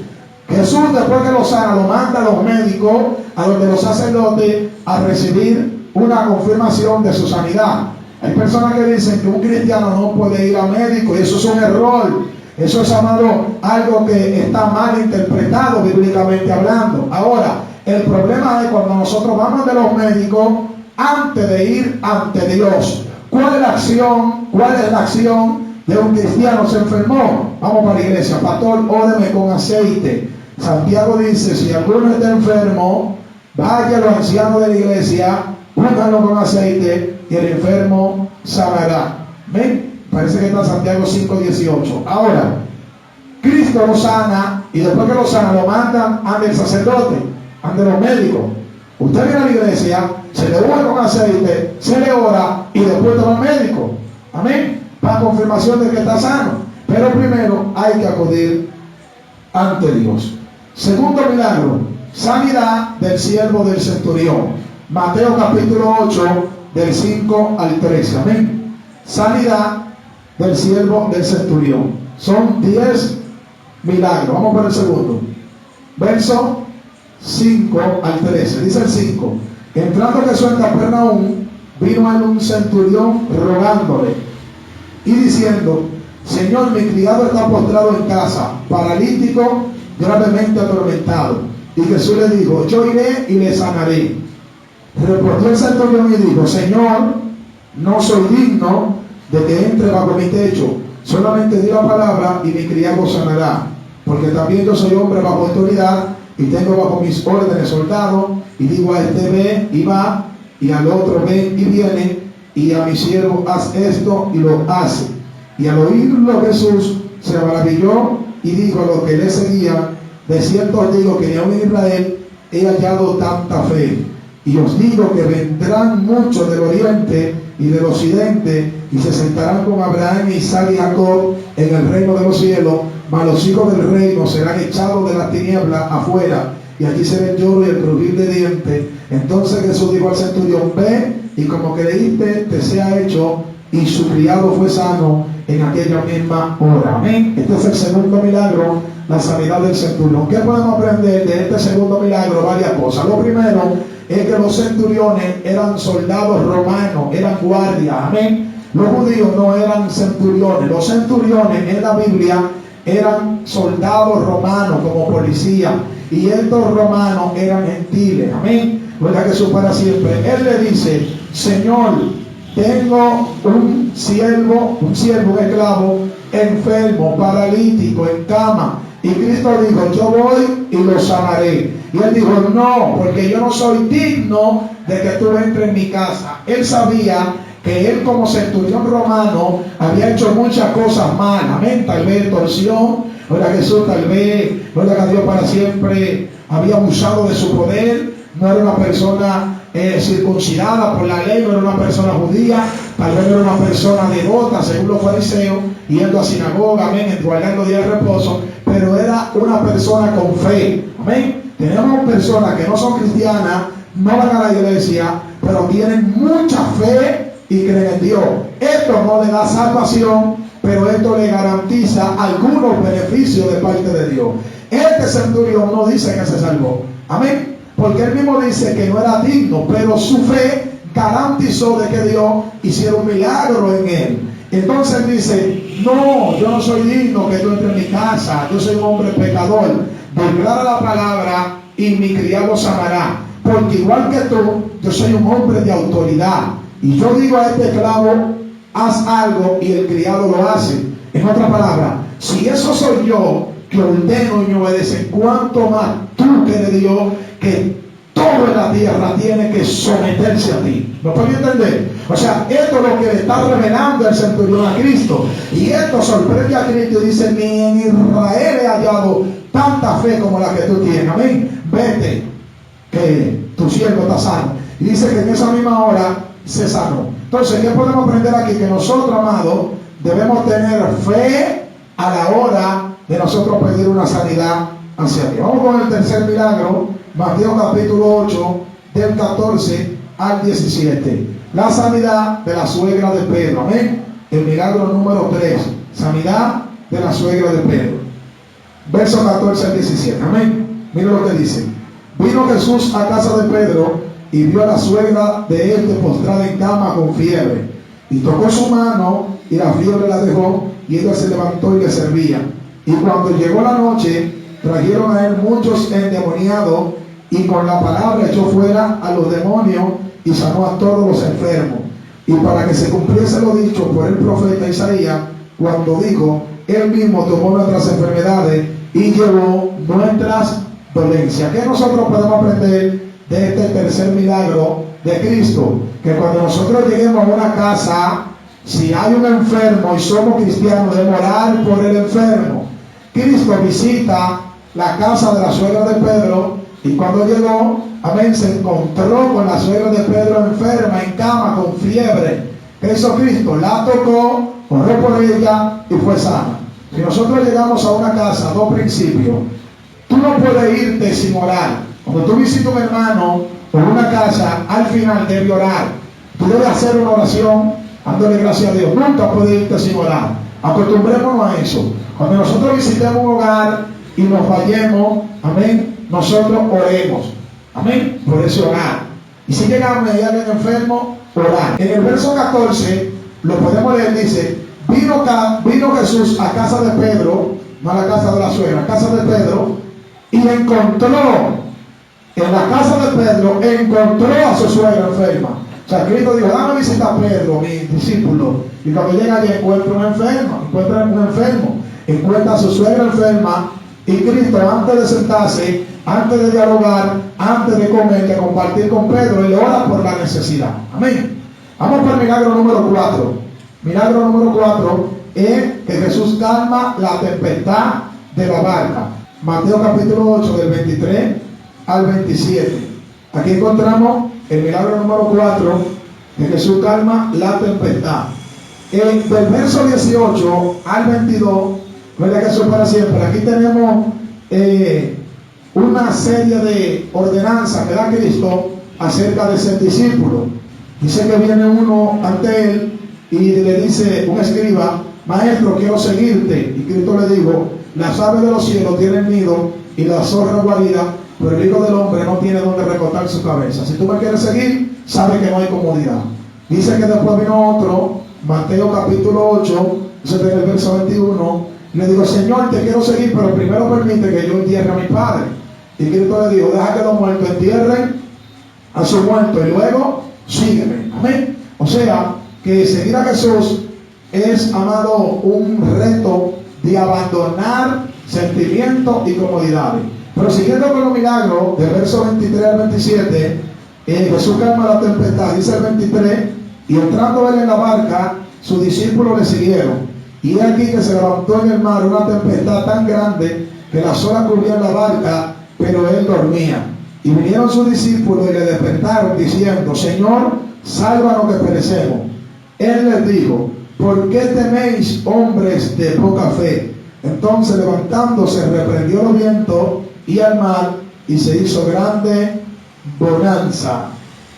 Jesús, después que lo sana, lo manda a los médicos, a donde los sacerdotes, a recibir una confirmación de su sanidad. Hay personas que dicen que un cristiano no puede ir a médico, y eso es un error. Eso es, amado, algo que está mal interpretado bíblicamente hablando. Ahora, el problema es cuando nosotros vamos de los médicos antes de ir ante Dios. ¿Cuál es la acción? ¿Cuál es la acción de un cristiano? Se enfermó, vamos para la iglesia, pastor, óreme con aceite. Santiago dice, si alguno está enfermo, vaya a los ancianos de la iglesia, únganlo con aceite y el enfermo sanará. ¿Ven? Parece que está Santiago 5:18. Ahora, Cristo lo sana y después que lo sana lo mandan ante el sacerdote, ante los médicos. Usted viene a la iglesia, se le unge con aceite, se le ora y después va al médico. Amén. Para confirmación de que está sano. Pero primero hay que acudir ante Dios. Segundo milagro, sanidad del siervo del centurión. Mateo capítulo 8, del 5 al 13. Amén. Sanidad del siervo del centurión. Son 10 milagros. Vamos por el segundo. Verso 5 al 13. Dice el 5. Entrando Jesús en Capernaum, vino a él un centurión rogándole y diciendo: Señor, mi criado está postrado en casa, paralítico, gravemente atormentado. Y Jesús le dijo: yo iré y le sanaré. Respondió el centurión y dijo: Señor, no soy digno de que entre bajo mi techo, solamente di la palabra y mi criado sanará, porque también yo soy hombre bajo autoridad y tengo bajo mis órdenes soldados, y digo a este ve y va, y al otro ven y viene, y a mi siervo haz esto y lo hace. Y al oírlo Jesús se maravilló y dijo a los que le seguían: de cierto os digo que ni aun en Israel he hallado tanta fe. Y os digo que vendrán muchos del oriente y del occidente y se sentarán con Abraham, Isaac y Jacob en el reino de los cielos, mas los hijos del reino serán echados de las tinieblas afuera, y allí será el lloro y el crujir de dientes. Entonces Jesús dijo al centurión: ve, y como creíste te sea hecho, y su criado fue sano en aquella misma hora. Amén. Este es el segundo milagro, la sanidad del centurión. ¿Qué podemos aprender de este segundo milagro? Varias cosas. Lo primero es que los centuriones eran soldados romanos, eran guardias. Amén. Los judíos no eran centuriones. Los centuriones en la Biblia eran soldados romanos como policía, y estos romanos eran gentiles. Amén. Gloria a Jesús para siempre. Él le dice: Señor, tengo un siervo, un esclavo, enfermo, paralítico, en cama. Y Cristo dijo: yo voy y lo sanaré. Y él dijo: no, porque yo no soy digno de que tú entres en mi casa. Él sabía que él, como centurión romano, había hecho muchas cosas mal. Amén. Tal vez torsión, gloria a Jesús, tal vez, gloria a Dios para siempre, había abusado de su poder. No era una persona circuncidada por la ley, no era una persona judía, tal vez no era una persona devota según los fariseos, yendo a sinagoga, amén, guardando días de reposo, pero era una persona con fe. Amén. Tenemos personas que no son cristianas, no van a la iglesia, pero tienen mucha fe y creen en Dios. Esto no le da salvación, pero esto le garantiza algunos beneficios de parte de Dios. Este centurión no dice que se salvó. Amén. Porque él mismo dice que no era digno, pero su fe garantizó de que Dios hiciera un milagro en él. Entonces él dice: no, yo no soy digno que tú entres en mi casa, yo soy un hombre pecador. Declara la palabra y mi criado sanará, porque igual que tú, yo soy un hombre de autoridad, y yo digo a este esclavo: haz algo, y el criado lo hace. En otra palabra, si eso soy yo que ordeno y me obedece, ¿cuánto más tú que eres Dios, que todo en la tierra tiene que someterse a ti? ¿No pueden entender? O sea, esto es lo que le está revelando el centurión a Cristo, y esto sorprende a Cristo y dice: ni en Israel he hallado tanta fe como la que tú tienes. Amén. Vete, que tu siervo está sano. Y dice que en esa misma hora se sanó. Entonces, ¿qué podemos aprender aquí? Que nosotros, amados, debemos tener fe a la hora de nosotros pedir una sanidad hacia Dios. Vamos con el tercer milagro, Mateo capítulo 8, del 14 al 17. La sanidad de la suegra de Pedro. Amén. El milagro número 3, sanidad de la suegra de Pedro. Verso 14 al 17. Amén. Mira lo que dice: vino Jesús a casa de Pedro y vio a la suegra de éste postrada en cama con fiebre. Y tocó su mano, y la fiebre la dejó, y ella se levantó y le servía. Y cuando llegó la noche, trajeron a él muchos endemoniados, y con la palabra echó fuera a los demonios, y sanó a todos los enfermos. Y para que se cumpliese lo dicho por el profeta Isaías, cuando dijo, él mismo tomó nuestras enfermedades y llevó nuestras dolencias. ¿Qué nosotros podemos aprender de este tercer milagro de Cristo? Que cuando nosotros lleguemos a una casa, si hay un enfermo y somos cristianos, de orar por el enfermo. Cristo visita la casa de la suegra de Pedro, y cuando llegó, amén, se encontró con la suegra de Pedro enferma, en cama, con fiebre. ¿Qué hizo Cristo? La tocó, oró por ella y fue sana. Si nosotros llegamos a una casa, dos principios. Tú no puedes irte sin orar. Cuando tú visitas a un hermano por una casa, al final debe orar. Tú debes hacer una oración, dándole gracias a Dios. Nunca puedes irte sin orar. Acostumbrémonos a eso. Cuando nosotros visitemos un hogar y nos vayamos, amén, nosotros oremos. Amén, por ese orar. Y si llegamos y hay alguien enfermo, orar. En el verso 14, lo podemos leer, dice, vino Jesús a casa de Pedro, no a la casa de la suegra, a casa de Pedro, y encontró, en la casa de Pedro, encontró a su suegra enferma. O sea, Cristo dijo, dame visita a Pedro, mi discípulo. Y cuando llega allí encuentra un enfermo, encuentra a su suegra enferma, y Cristo, antes de sentarse, antes de dialogar, antes de comer, de compartir con Pedro, él ora por la necesidad. Amén. Vamos para el milagro número 4. Milagro número 4 es que Jesús calma la tempestad de la barca. Mateo capítulo 8, del 23 al 27. Aquí encontramos el milagro número 4, que Jesús calma la tempestad. Del verso 18 al 22, ¿verdad que eso es para siempre? Aquí tenemos una serie de ordenanzas que da Cristo acerca de ser discípulo. Dice que viene uno ante él y le dice, un escriba, maestro, quiero seguirte. Y Cristo le dijo, las aves de los cielos tienen nido y la zorra guarida, pero el Hijo del Hombre no tiene donde recostar su cabeza. Si tú me quieres seguir, sabe que no hay comodidad. Dice que después vino otro, Mateo capítulo 8, dice en el verso 21, y le digo, Señor, te quiero seguir, pero primero permite que yo entierre a mi padre. Y Cristo le dijo, deja que los muertos entierren a su muerto y luego sígueme. Amén. O sea, que seguir a Jesús es, amado, un reto de abandonar sentimientos y comodidades. Pero siguiendo con los milagros, del verso 23 al 27, Jesús calma la tempestad, dice el 23, y entrando él en la barca, sus discípulos le siguieron. Y aquí que se levantó en el mar una tempestad tan grande que las olas cubrían la barca, pero él dormía. Y vinieron sus discípulos y le despertaron diciendo, Señor, sálvanos que perecemos. Él les dijo, ¿por qué teméis, hombres de poca fe? Entonces levantándose reprendió los vientos y al mar, y se hizo grande bonanza.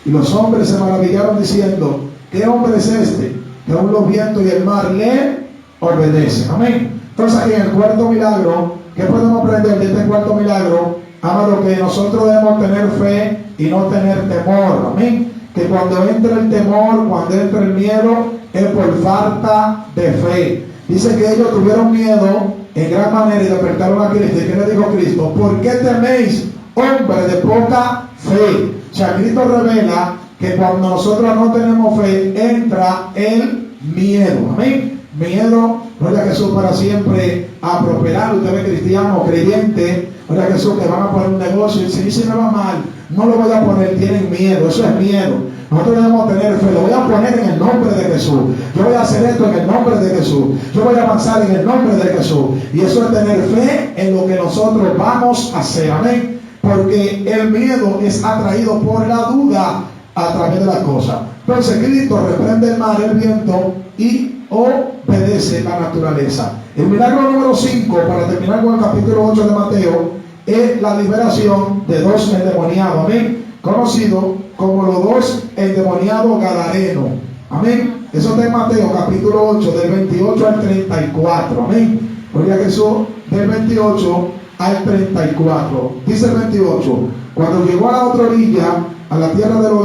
Y los hombres se maravillaron diciendo, ¿qué hombre es este? Que aún los vientos y el mar le obedecen. Amén. Entonces aquí en el cuarto milagro, ¿qué podemos aprender de este cuarto milagro? Amado, que nosotros debemos tener fe y no tener temor. Amén. Que cuando entra el temor, cuando entra el miedo, es por falta de fe. Dice que ellos tuvieron miedo en gran manera y despertaron a Cristo. ¿Y qué le dijo Cristo? ¿Por qué teméis, hombre de poca fe? O sea, Cristo revela que cuando nosotros no tenemos fe, entra el miedo. Amén. Miedo, gloria a Jesús, para siempre a prosperar. Usted ve cristiano, creyente, gloria a Jesús, que van a poner un negocio y si me va mal, no lo voy a poner, tienen miedo. Eso es miedo. Nosotros debemos tener fe, lo voy a poner en el nombre de Jesús. Yo voy a hacer esto en el nombre de Jesús. Yo voy a avanzar en el nombre de Jesús. Y eso es tener fe en lo que nosotros vamos a hacer. Amén. Porque el miedo es atraído por la duda a través de las cosas. Entonces Cristo reprende el mar, el viento y obedece la naturaleza. El milagro número 5, para terminar con el capítulo 8 de Mateo, es la liberación de dos endemoniados. Amén. Conocido como los dos endemoniados gadarenos. Amén. Eso está en Mateo capítulo 8, del 28 al 34. Amén. Gloria a Jesús, del 28 al 34. Dice el 28. Cuando llegó a la otra orilla, a la tierra de los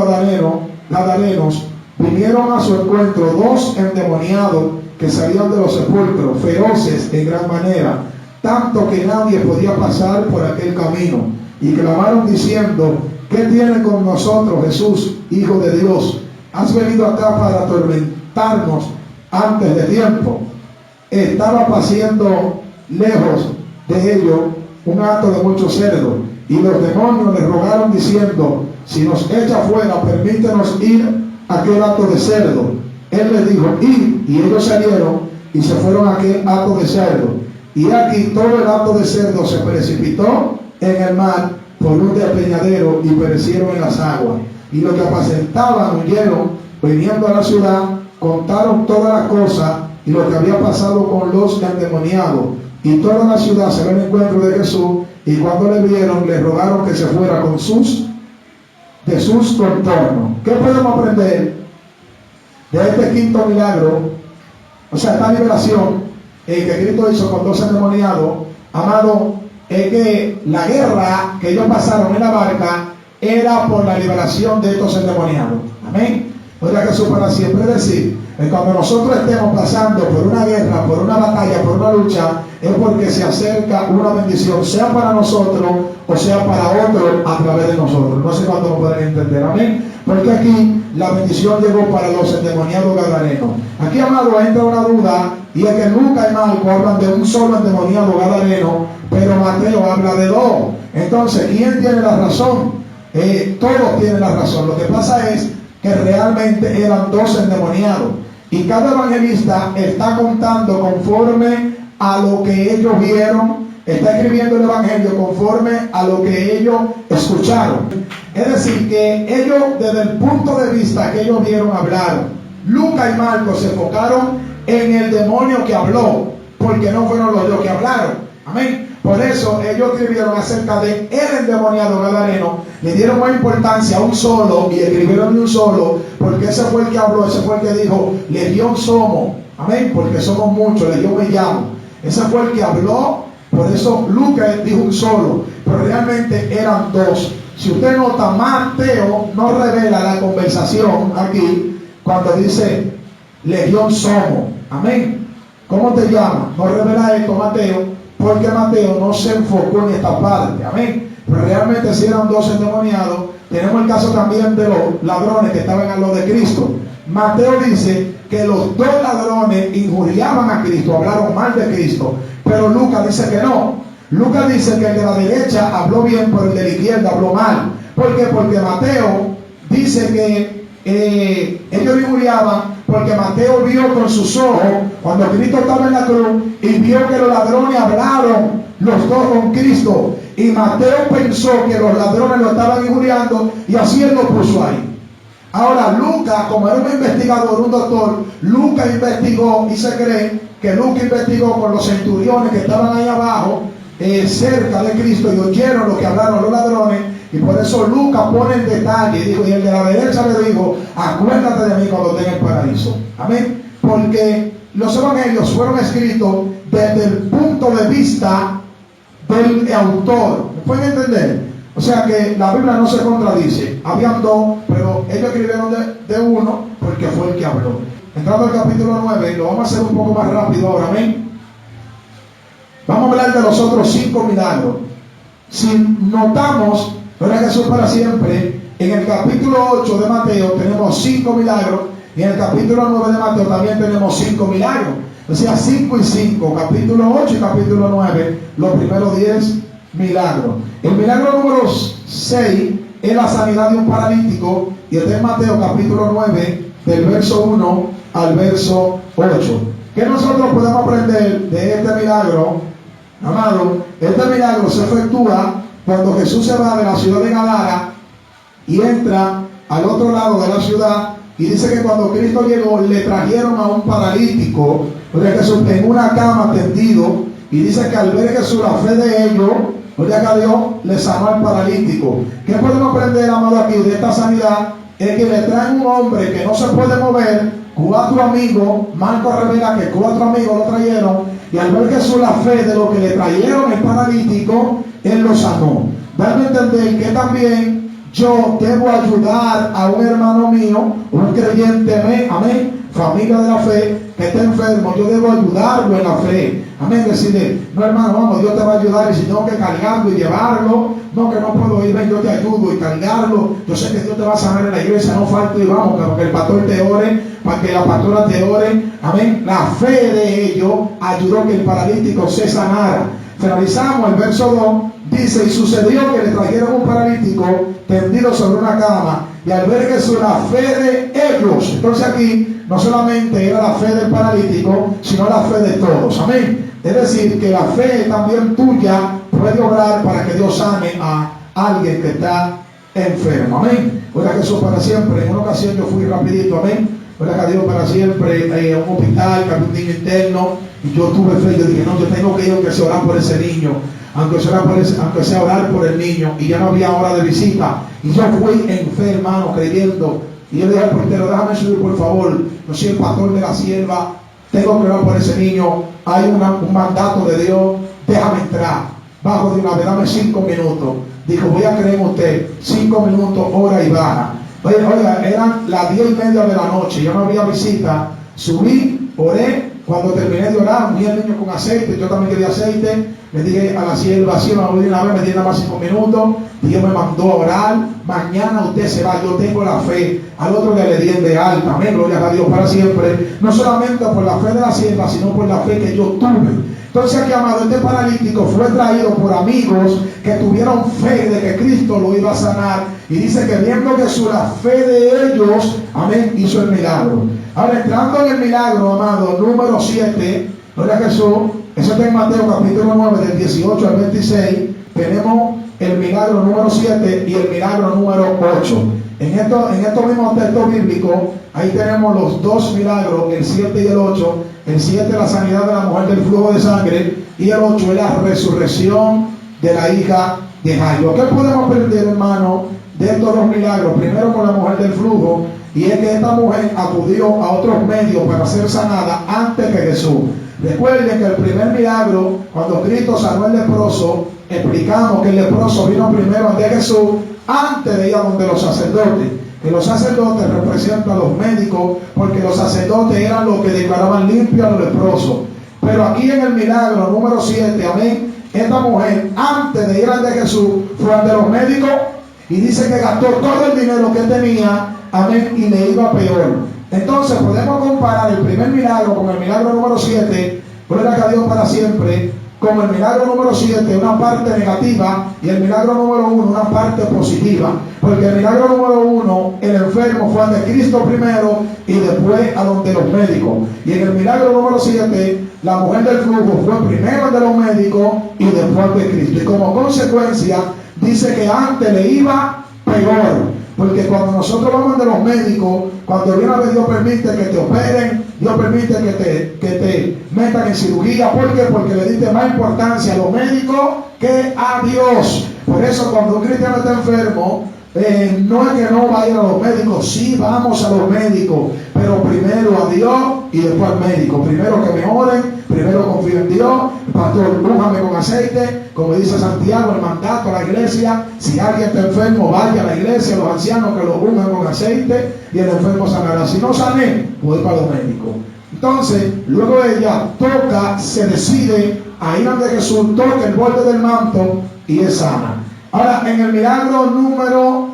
gadarenos, vinieron a su encuentro 2 endemoniados que salían de los sepulcros, feroces en gran manera, tanto que nadie podía pasar por aquel camino, y clamaron diciendo: ¿qué tiene con nosotros, Jesús, Hijo de Dios? ¿Has venido acá para atormentarnos antes de tiempo? Estaba paciendo lejos de ellos un hato de muchos cerdos, y los demonios le rogaron diciendo: si nos echa fuera, permítenos ir a aquel hato de cerdo. Él les dijo: id. Y ellos salieron y se fueron a aquel hato de cerdo. Y aquí todo el hato de cerdo se precipitó en el mar por un despeñadero y perecieron en las aguas. Y los que apacentaban huyeron, viniendo a la ciudad, contaron todas las cosas y lo que había pasado con los endemoniados. Y toda la ciudad se ve al encuentro de Jesús, y cuando le vieron, le rogaron que se fuera de sus contornos. ¿Qué podemos aprender de este quinto milagro? O sea, esta liberación que Cristo hizo con 2 endemoniados, amado, es que la guerra que ellos pasaron en la barca era por la liberación de estos endemoniados. Amén. Oiga Jesús para siempre decir, que cuando nosotros estemos pasando por una guerra, por una batalla, por una lucha, es porque se acerca una bendición, sea para nosotros o sea para otros a través de nosotros. No sé cuánto lo pueden entender. Amén. Porque aquí la bendición llegó para los endemoniados gadarenos. Aquí, amado, entra una duda, y es que Lucas y Marcos hablan de un solo endemoniado gadareno, pero Mateo habla de 2. Entonces, ¿quién tiene la razón? Todos tienen la razón. Lo que pasa es que realmente eran 2 endemoniados, y cada evangelista está contando conforme a lo que ellos vieron, está escribiendo el evangelio conforme a lo que ellos escucharon. Es decir, que ellos, desde el punto de vista que ellos vieron, hablaron. Lucas y Marcos se enfocaron en el demonio que habló, porque no fueron los dos que hablaron. Amén. Por eso ellos escribieron acerca de el endemoniado gadareno, le dieron más importancia a un solo y escribieron de un solo, porque ese fue el que habló, ese fue el que dijo: legión somos. Amén. Porque somos muchos, legión me llamo. Ese fue el que habló. Por eso Lucas dijo un solo, pero realmente eran 2. Si usted nota, Mateo no revela la conversación aquí cuando dice legión somos. Amén. ¿Cómo te llamas? No revela esto Mateo, porque Mateo no se enfocó en esta parte. Amén. Pero realmente si eran 2 endemoniados. Tenemos el caso también de los ladrones que estaban al lado de Cristo. Mateo dice que los 2 ladrones injuriaban a Cristo, hablaron mal de Cristo, pero Lucas dice que no. Lucas dice que el de la derecha habló bien, pero el de la izquierda habló mal. ¿Por qué? Porque Mateo dice que ellos injuriaban, porque Mateo vio con sus ojos cuando Cristo estaba en la cruz, y vio que los ladrones hablaron los 2 con Cristo, y Mateo pensó que los ladrones lo estaban injuriando, y así él lo puso ahí. Ahora Lucas, como era un investigador, un doctor, Lucas investigó, y se cree que Lucas investigó con los centuriones que estaban ahí abajo, cerca de Cristo, y oyeron lo que hablaron los ladrones, y por eso Lucas pone en detalle, dijo, y el de la derecha le dijo: acuérdate de mí cuando esté en el paraíso. Amén. Porque los evangelios fueron escritos desde el punto de vista del autor. ¿Me pueden entender? O sea que la Biblia no se contradice. Habían 2, pero ellos escribieron de uno porque fue el que habló. Entrando al capítulo 9, lo vamos a hacer un poco más rápido ahora. Amén. Vamos a hablar de los otros 5 milagros. Si notamos, gloria a Jesús para siempre, en el capítulo 8 de Mateo tenemos 5 milagros, y en el capítulo 9 de Mateo también tenemos 5 milagros. O sea, 5 y 5, capítulo 8 y capítulo 9, los primeros 10 milagros. El milagro número 6 es la sanidad de un paralítico, y está en Mateo capítulo 9, del verso 1 al verso 8. ¿Qué nosotros podemos aprender de este milagro? Amado, este milagro se efectúa cuando Jesús se va de la ciudad de Gadara y entra al otro lado de la ciudad, y dice que cuando Cristo llegó le trajeron a un paralítico, porque Jesús en una cama tendido, y dice que al ver Jesús la fe de ellos, gloria a Dios, le sanó al paralítico. ¿Qué podemos aprender, amado, aquí de esta sanidad? Es que le traen un hombre que no se puede mover. 4 amigos, Marcos revela que 4 amigos lo trajeron, y al ver Jesús la fe de lo que le trajeron el paralítico, él lo sanó. Dame a entender que también yo debo ayudar a un hermano mío, un creyente, amén, familia de la fe, que está enfermo, yo debo ayudarlo en la fe, amén, decirle, no hermano, vamos, Dios te va a ayudar, y si tengo que cargarlo y llevarlo, no, que no puedo ir, ven, yo te ayudo y cargarlo, yo sé que Dios te va a sanar en la iglesia, no falto y vamos, para que el pastor te ore, para que la pastora te ore, amén. La fe de ellos ayudó que el paralítico se sanara. Finalizamos el verso 2, dice, y sucedió que le trajeron un paralítico tendido sobre una cama, y al ver Jesús la fe de ellos, entonces aquí no solamente era la fe del paralítico, sino la fe de todos, amén. Es decir, que la fe también tuya puede obrar para que Dios sane a alguien que está enfermo, amén. Gloria a Jesús para siempre. En una ocasión yo fui rapidito, amén, gloria a Dios para siempre, a un hospital, que había un niño interno, y yo tuve fe, yo dije, no, yo tengo que ir aunque sea orar por ese niño, aunque sea orar por el niño, y ya no había hora de visita, y yo fui en fe, hermano, creyendo, y yo le dije al portero, déjame subir por favor, yo soy el pastor de la sierva, tengo que orar por ese niño, hay un mandato de Dios, déjame entrar, bajo de una vez, dame 5 minutos, dijo, voy a creer en usted, 5 minutos, hora y baja. Oiga, eran las 10:30 de la noche, yo no había visita, subí, oré, cuando terminé de orar, vi al niño con aceite, yo también quería aceite, le dije a la sierva, si me voy de una vez, me tiene nada más 5 minutos, Dios me mandó a orar, mañana usted se va, yo tengo la fe, al otro día le di el de alta, amén, gloria a Dios para siempre, no solamente por la fe de la sierva, sino por la fe que yo tuve. Entonces aquí, amado, este paralítico fue traído por amigos que tuvieron fe de que Cristo lo iba a sanar, y dice que viendo Jesús la fe de ellos, amén, hizo el milagro. Ahora, entrando en el milagro, amado, número 7, gloria a Jesús, eso está en Mateo capítulo 9 del 18 al 26, tenemos el milagro número 7 y el milagro número 8. En estos mismos textos bíblicos, ahí tenemos los 2 milagros, el 7 y el 8. El 7 la sanidad de la mujer del flujo de sangre, y el 8 es la resurrección de la hija de Jairo. ¿Qué podemos aprender, hermano, de estos 2 milagros? Primero, con la mujer del flujo, y es que esta mujer acudió a otros medios para ser sanada antes que Jesús. Recuerden que el primer milagro, cuando Cristo sanó al leproso, explicamos que el leproso vino primero ante Jesús antes de ir a donde los sacerdotes. Que los sacerdotes representan a los médicos, porque los sacerdotes eran los que declaraban limpio a los leprosos. Pero aquí en el milagro número 7, amén, esta mujer antes de ir ante Jesús fue ante los médicos, y dice que gastó todo el dinero que tenía, amén, y le iba peor. Entonces podemos comparar el primer milagro con el milagro número 7, gloria a Dios para siempre, como el milagro número 7, una parte negativa, y el milagro número 1, una parte positiva. Porque el milagro número 1, el enfermo fue ante Cristo primero y después a donde los médicos. Y en el milagro número 7, la mujer del flujo fue primero ante los médicos y después ante Cristo. Y como consecuencia, dice que antes le iba peor. Porque cuando nosotros vamos ante los médicos, cuando viene a ver, Dios permite que te operen, Dios permite que te metan en cirugía. ¿Por qué? Porque le diste más importancia a los médicos que a Dios. Por eso cuando un cristiano está enfermo, no es que no vayan a los médicos, sí vamos a los médicos, pero primero a Dios y después al médico. Primero que me oren, primero confío en Dios, pastor, úngame con aceite, como dice Santiago, el mandato a la iglesia, si alguien está enfermo, vaya a la iglesia, los ancianos que lo ungan con aceite y el enfermo sanará. Si no sané, voy para los médicos. Entonces, luego ella toca, se decide a ir ante Jesús, toca el borde del manto y es sana. Ahora, en el milagro número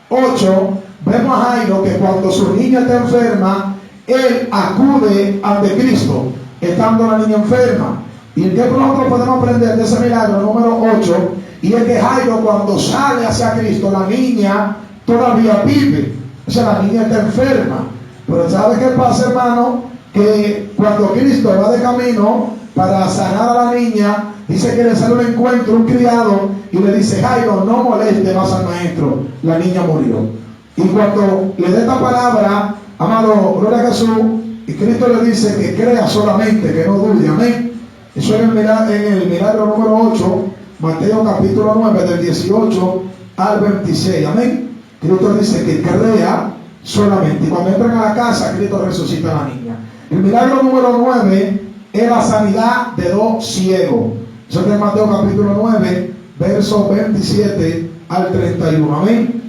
8, vemos a Jairo que cuando su niña está enferma, él acude ante Cristo, estando la niña enferma. ¿Y qué nosotros podemos aprender de ese milagro número 8? Y es que Jairo, cuando sale hacia Cristo, la niña todavía vive. O sea, la niña está enferma. Pero ¿sabe qué pasa, hermano? Que cuando Cristo va de camino para sanar a la niña, dice que le sale un encuentro, un criado, y le dice, Jairo, no moleste más al maestro, la niña murió. Y cuando le dé esta palabra, amado, gloria a Jesús, y Cristo le dice que crea solamente, que no dude, amén. Eso es en el milagro número 8, Mateo capítulo 9, del 18 al 26, amén. Cristo le dice que crea solamente, y cuando entran a la casa, Cristo resucita a la niña. El milagro número 9 es la sanidad de 2 ciegos. Eso es en Mateo capítulo 9, versos 27 al 31. Amén.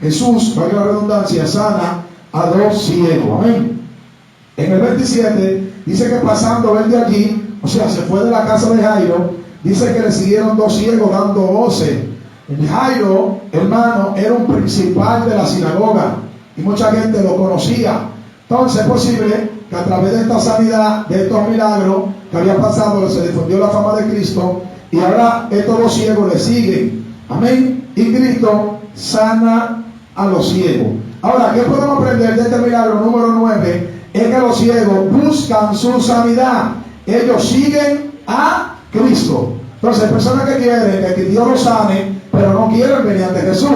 Jesús, valga la redundancia, sana a 2 ciegos. Amén. En el 27 dice que pasando él de allí, o sea, se fue de la casa de Jairo, dice que le siguieron 2 ciegos dando voces. Jairo, hermano, era un principal de la sinagoga y mucha gente lo conocía. Entonces es posible que a través de esta sanidad, de estos milagros que había pasado, se difundió la fama de Cristo y ahora estos 2 ciegos le siguen. Amén. Y Cristo sana a los ciegos. Ahora, ¿qué podemos aprender de este milagro número 9? Es que los ciegos buscan su sanidad. Ellos siguen a Cristo. Entonces, personas que quieren que Dios los sane, pero no quieren venir ante Jesús.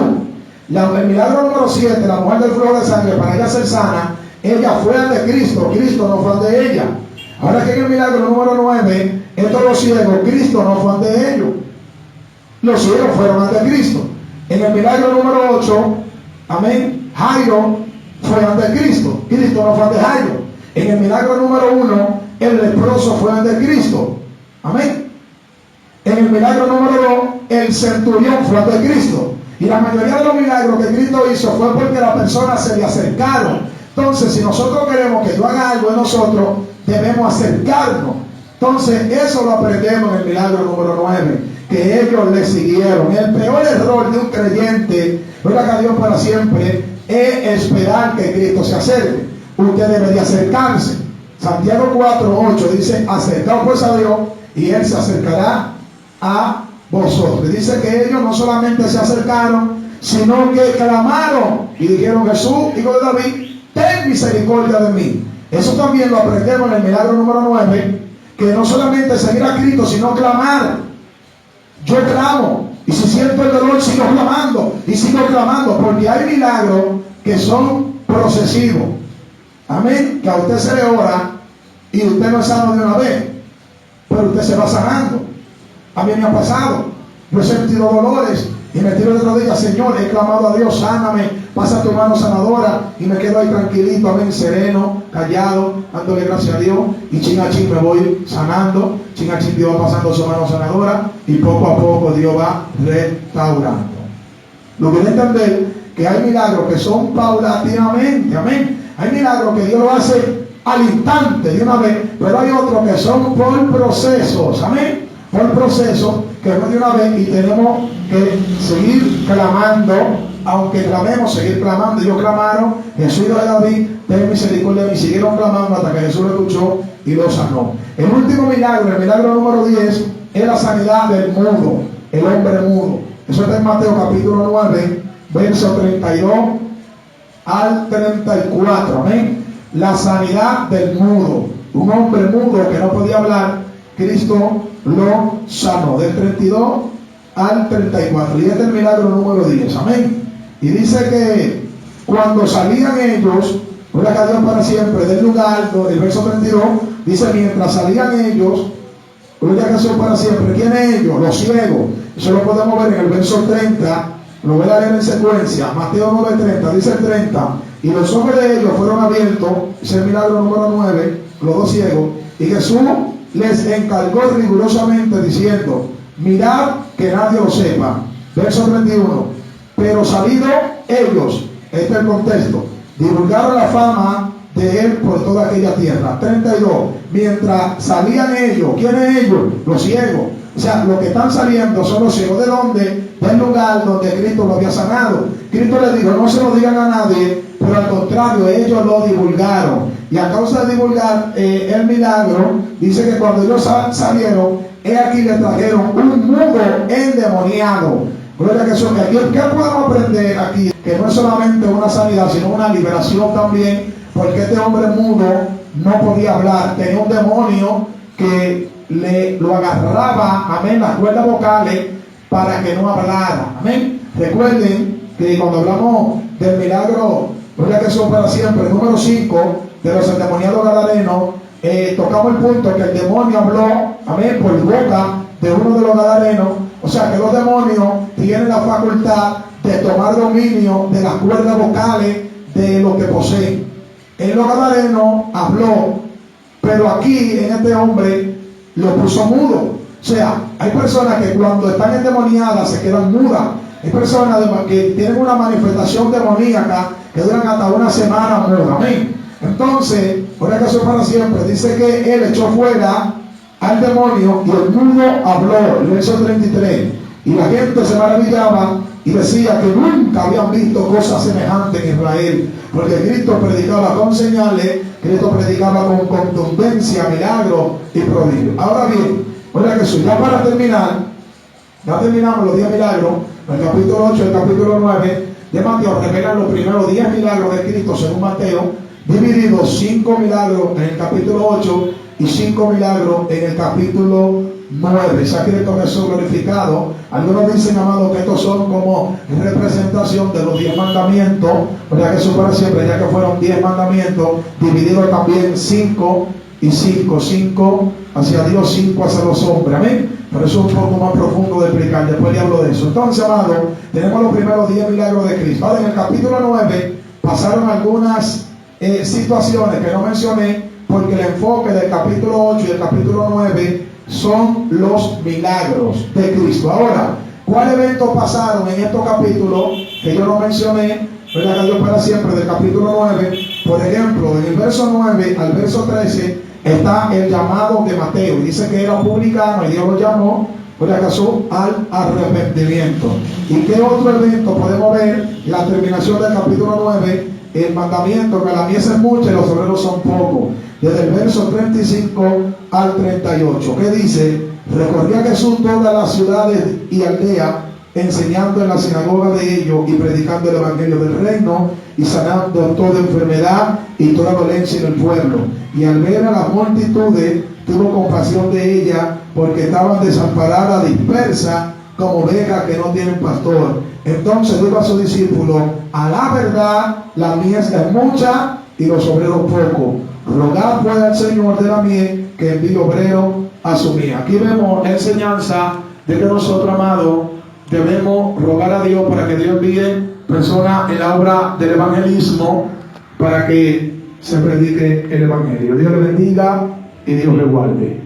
El milagro número 7, la mujer del flujo de sangre, para ella ser sana, ella fue ante Cristo, Cristo no fue ante ella. Ahora que en el milagro número 9, estos los ciegos, Cristo no fue ante ellos. Los ciegos fueron ante Cristo. En el milagro número 8, amén, Jairo fue ante Cristo, Cristo no fue ante Jairo. En el milagro número 1, el leproso fue ante Cristo, amén. En el milagro número 2, el centurión fue ante Cristo. Y la mayoría de los milagros que Cristo hizo fue porque las personas se le acercaron. Entonces, si nosotros queremos que Dios haga algo en nosotros, debemos acercarnos. Entonces, eso lo aprendemos en el milagro número 9, que ellos le siguieron. El peor error de un creyente, gloria a Dios para siempre, es esperar que Cristo se acerque. Usted debería acercarse. Santiago 4:8 dice: acercaos pues a Dios y Él se acercará a vosotros. Dice que ellos no solamente se acercaron, sino que clamaron y dijeron: Jesús, hijo de David, ten misericordia de mí. Eso también lo aprendemos en el milagro número 9, que no solamente seguir a Cristo, sino clamar. Yo clamo, y si siento el dolor sigo clamando y sigo clamando, porque hay milagros que son procesivos. Amén. Que a usted se le ora y usted no es sano de una vez, pero usted se va sanando. A mí me ha pasado, yo he sentido dolores y me tiro de rodillas: Señor, he clamado a Dios, sáname, pasa tu mano sanadora, y me quedo ahí tranquilito, amén, sereno, callado, dándole gracias a Dios, y chin a chin me voy sanando, chin a chin Dios va pasando su mano sanadora, y poco a poco Dios va restaurando. Lo que entender que hay milagros que son paulatinamente, amén. Hay milagros que Dios lo hace al instante, de una vez, pero hay otros que son por procesos, amén. Por proceso, que no de una vez, y tenemos que seguir clamando. Aunque clamemos, seguir clamando. Ellos clamaron: Jesús, hijo de David, ten misericordia de mí. Siguieron clamando hasta que Jesús lo escuchó y lo sanó. El último milagro, el milagro número 10, es la sanidad del mudo, el hombre mudo. Eso está en Mateo capítulo 9, verso 32 al 34, amén. La sanidad del mudo, un hombre mudo que no podía hablar, Cristo lo sanó. Del 32 al 34. Y este es el milagro número 10, amén. Y dice que cuando salían ellos, gloria a Dios para siempre, del lugar, el verso 32, dice: mientras salían ellos, gloria a Jesús para siempre. ¿Quiénes ellos? Los ciegos. Eso lo podemos ver en el verso 30, lo voy a leer en secuencia. Mateo 9:30, dice el 30: y los ojos de ellos fueron abiertos, ese es el milagro número 9, los 2 ciegos, y Jesús les encargó rigurosamente diciendo: mirad que nadie lo sepa. Verso 31: pero salido ellos, este es el contexto, divulgaron la fama de él por toda aquella tierra. 32: mientras salían ellos, ¿quiénes ellos? Los ciegos. O sea, los que están saliendo son los ciegos. ¿De dónde? Del lugar donde Cristo lo había sanado. Cristo les dijo: no se lo digan a nadie, pero al contrario, ellos lo divulgaron. Y a causa de divulgar el milagro, dice que cuando ellos salieron, aquí le trajeron un mudo endemoniado. Gloria a Jesús. ¿Qué podemos aprender aquí? Que no es solamente una sanidad, sino una liberación también, porque este hombre mudo no podía hablar, tenía un demonio que lo agarraba, amén, las cuerdas vocales, para que no hablara, amén. Recuerden que cuando hablamos del milagro, gloria a Jesús para siempre, el número 5 de los endemoniados gadarenos, tocamos el punto que el demonio habló, amén, por boca de uno de los gadarenos. O sea que los demonios tienen la facultad de tomar dominio de las cuerdas vocales de lo que poseen. En los gadarenos habló, pero aquí en este hombre lo puso mudo. O sea, hay personas que cuando están endemoniadas se quedan mudas. Hay personas que tienen una manifestación demoníaca que duran hasta una semana o más. Amén. Entonces, por acaso para siempre, dice que él echó fuera al demonio y el mudo habló. El verso 33. Y la gente se maravillaba y decía que nunca habían visto cosas semejantes en Israel, porque Cristo predicaba con señales, Cristo predicaba con contundencia, milagros y prodigios. Ahora bien, oiga Jesús, ya para terminar, ya terminamos los 10 milagros. El capítulo 8 y el capítulo 9 de Mateo revelan los primeros 10 milagros de Cristo según Mateo, divididos 5 milagros en el capítulo 8 y 5 milagros en el capítulo 9. Se ha Cristo Jesús glorificado. Algunos dicen, amados, que estos son como representación de los 10 mandamientos, ¿verdad? Jesús para siempre, ya que fueron 10 mandamientos, divididos también 5 y 5, 5 hacia Dios, 5 hacia los hombres. Amén. Pero eso es un poco más profundo de explicar, después le hablo de eso. Entonces, amados, tenemos los primeros 10 milagros de Cristo. Ahora, en el capítulo 9 pasaron algunas situaciones que no mencioné, porque el enfoque del capítulo 8 y el capítulo 9 son los milagros de Cristo. Ahora, ¿cuáles eventos pasaron en estos capítulos que yo no mencioné? ¿Verdad? Que Dios para siempre, del capítulo 9. Por ejemplo, en el verso 9 al verso 13 está el llamado de Mateo. Dice que era publicano y Dios lo llamó, por acaso, al arrepentimiento. ¿Y qué otro evento podemos ver? La terminación del capítulo 9, el mandamiento que la mies es mucha y los obreros son pocos. Desde el verso 35 al 38, que dice: recorría Jesús todas las ciudades y aldeas, enseñando en la sinagoga de ellos y predicando el evangelio del reino y sanando toda enfermedad y toda dolencia en el pueblo. Y al ver a las multitudes, tuvo compasión de ellas, porque estaban desamparadas, dispersas, como ovejas que no tienen pastor. Entonces dijo a sus discípulos: a la verdad, la mies es mucha y los obreros pocos. Rogad pues al Señor de la mies que envíe obrero a su mies. Aquí vemos la enseñanza de que nosotros, amados, debemos rogar a Dios para que Dios envíe personas en la obra del evangelismo para que se predique el evangelio. Dios le bendiga y Dios le guarde.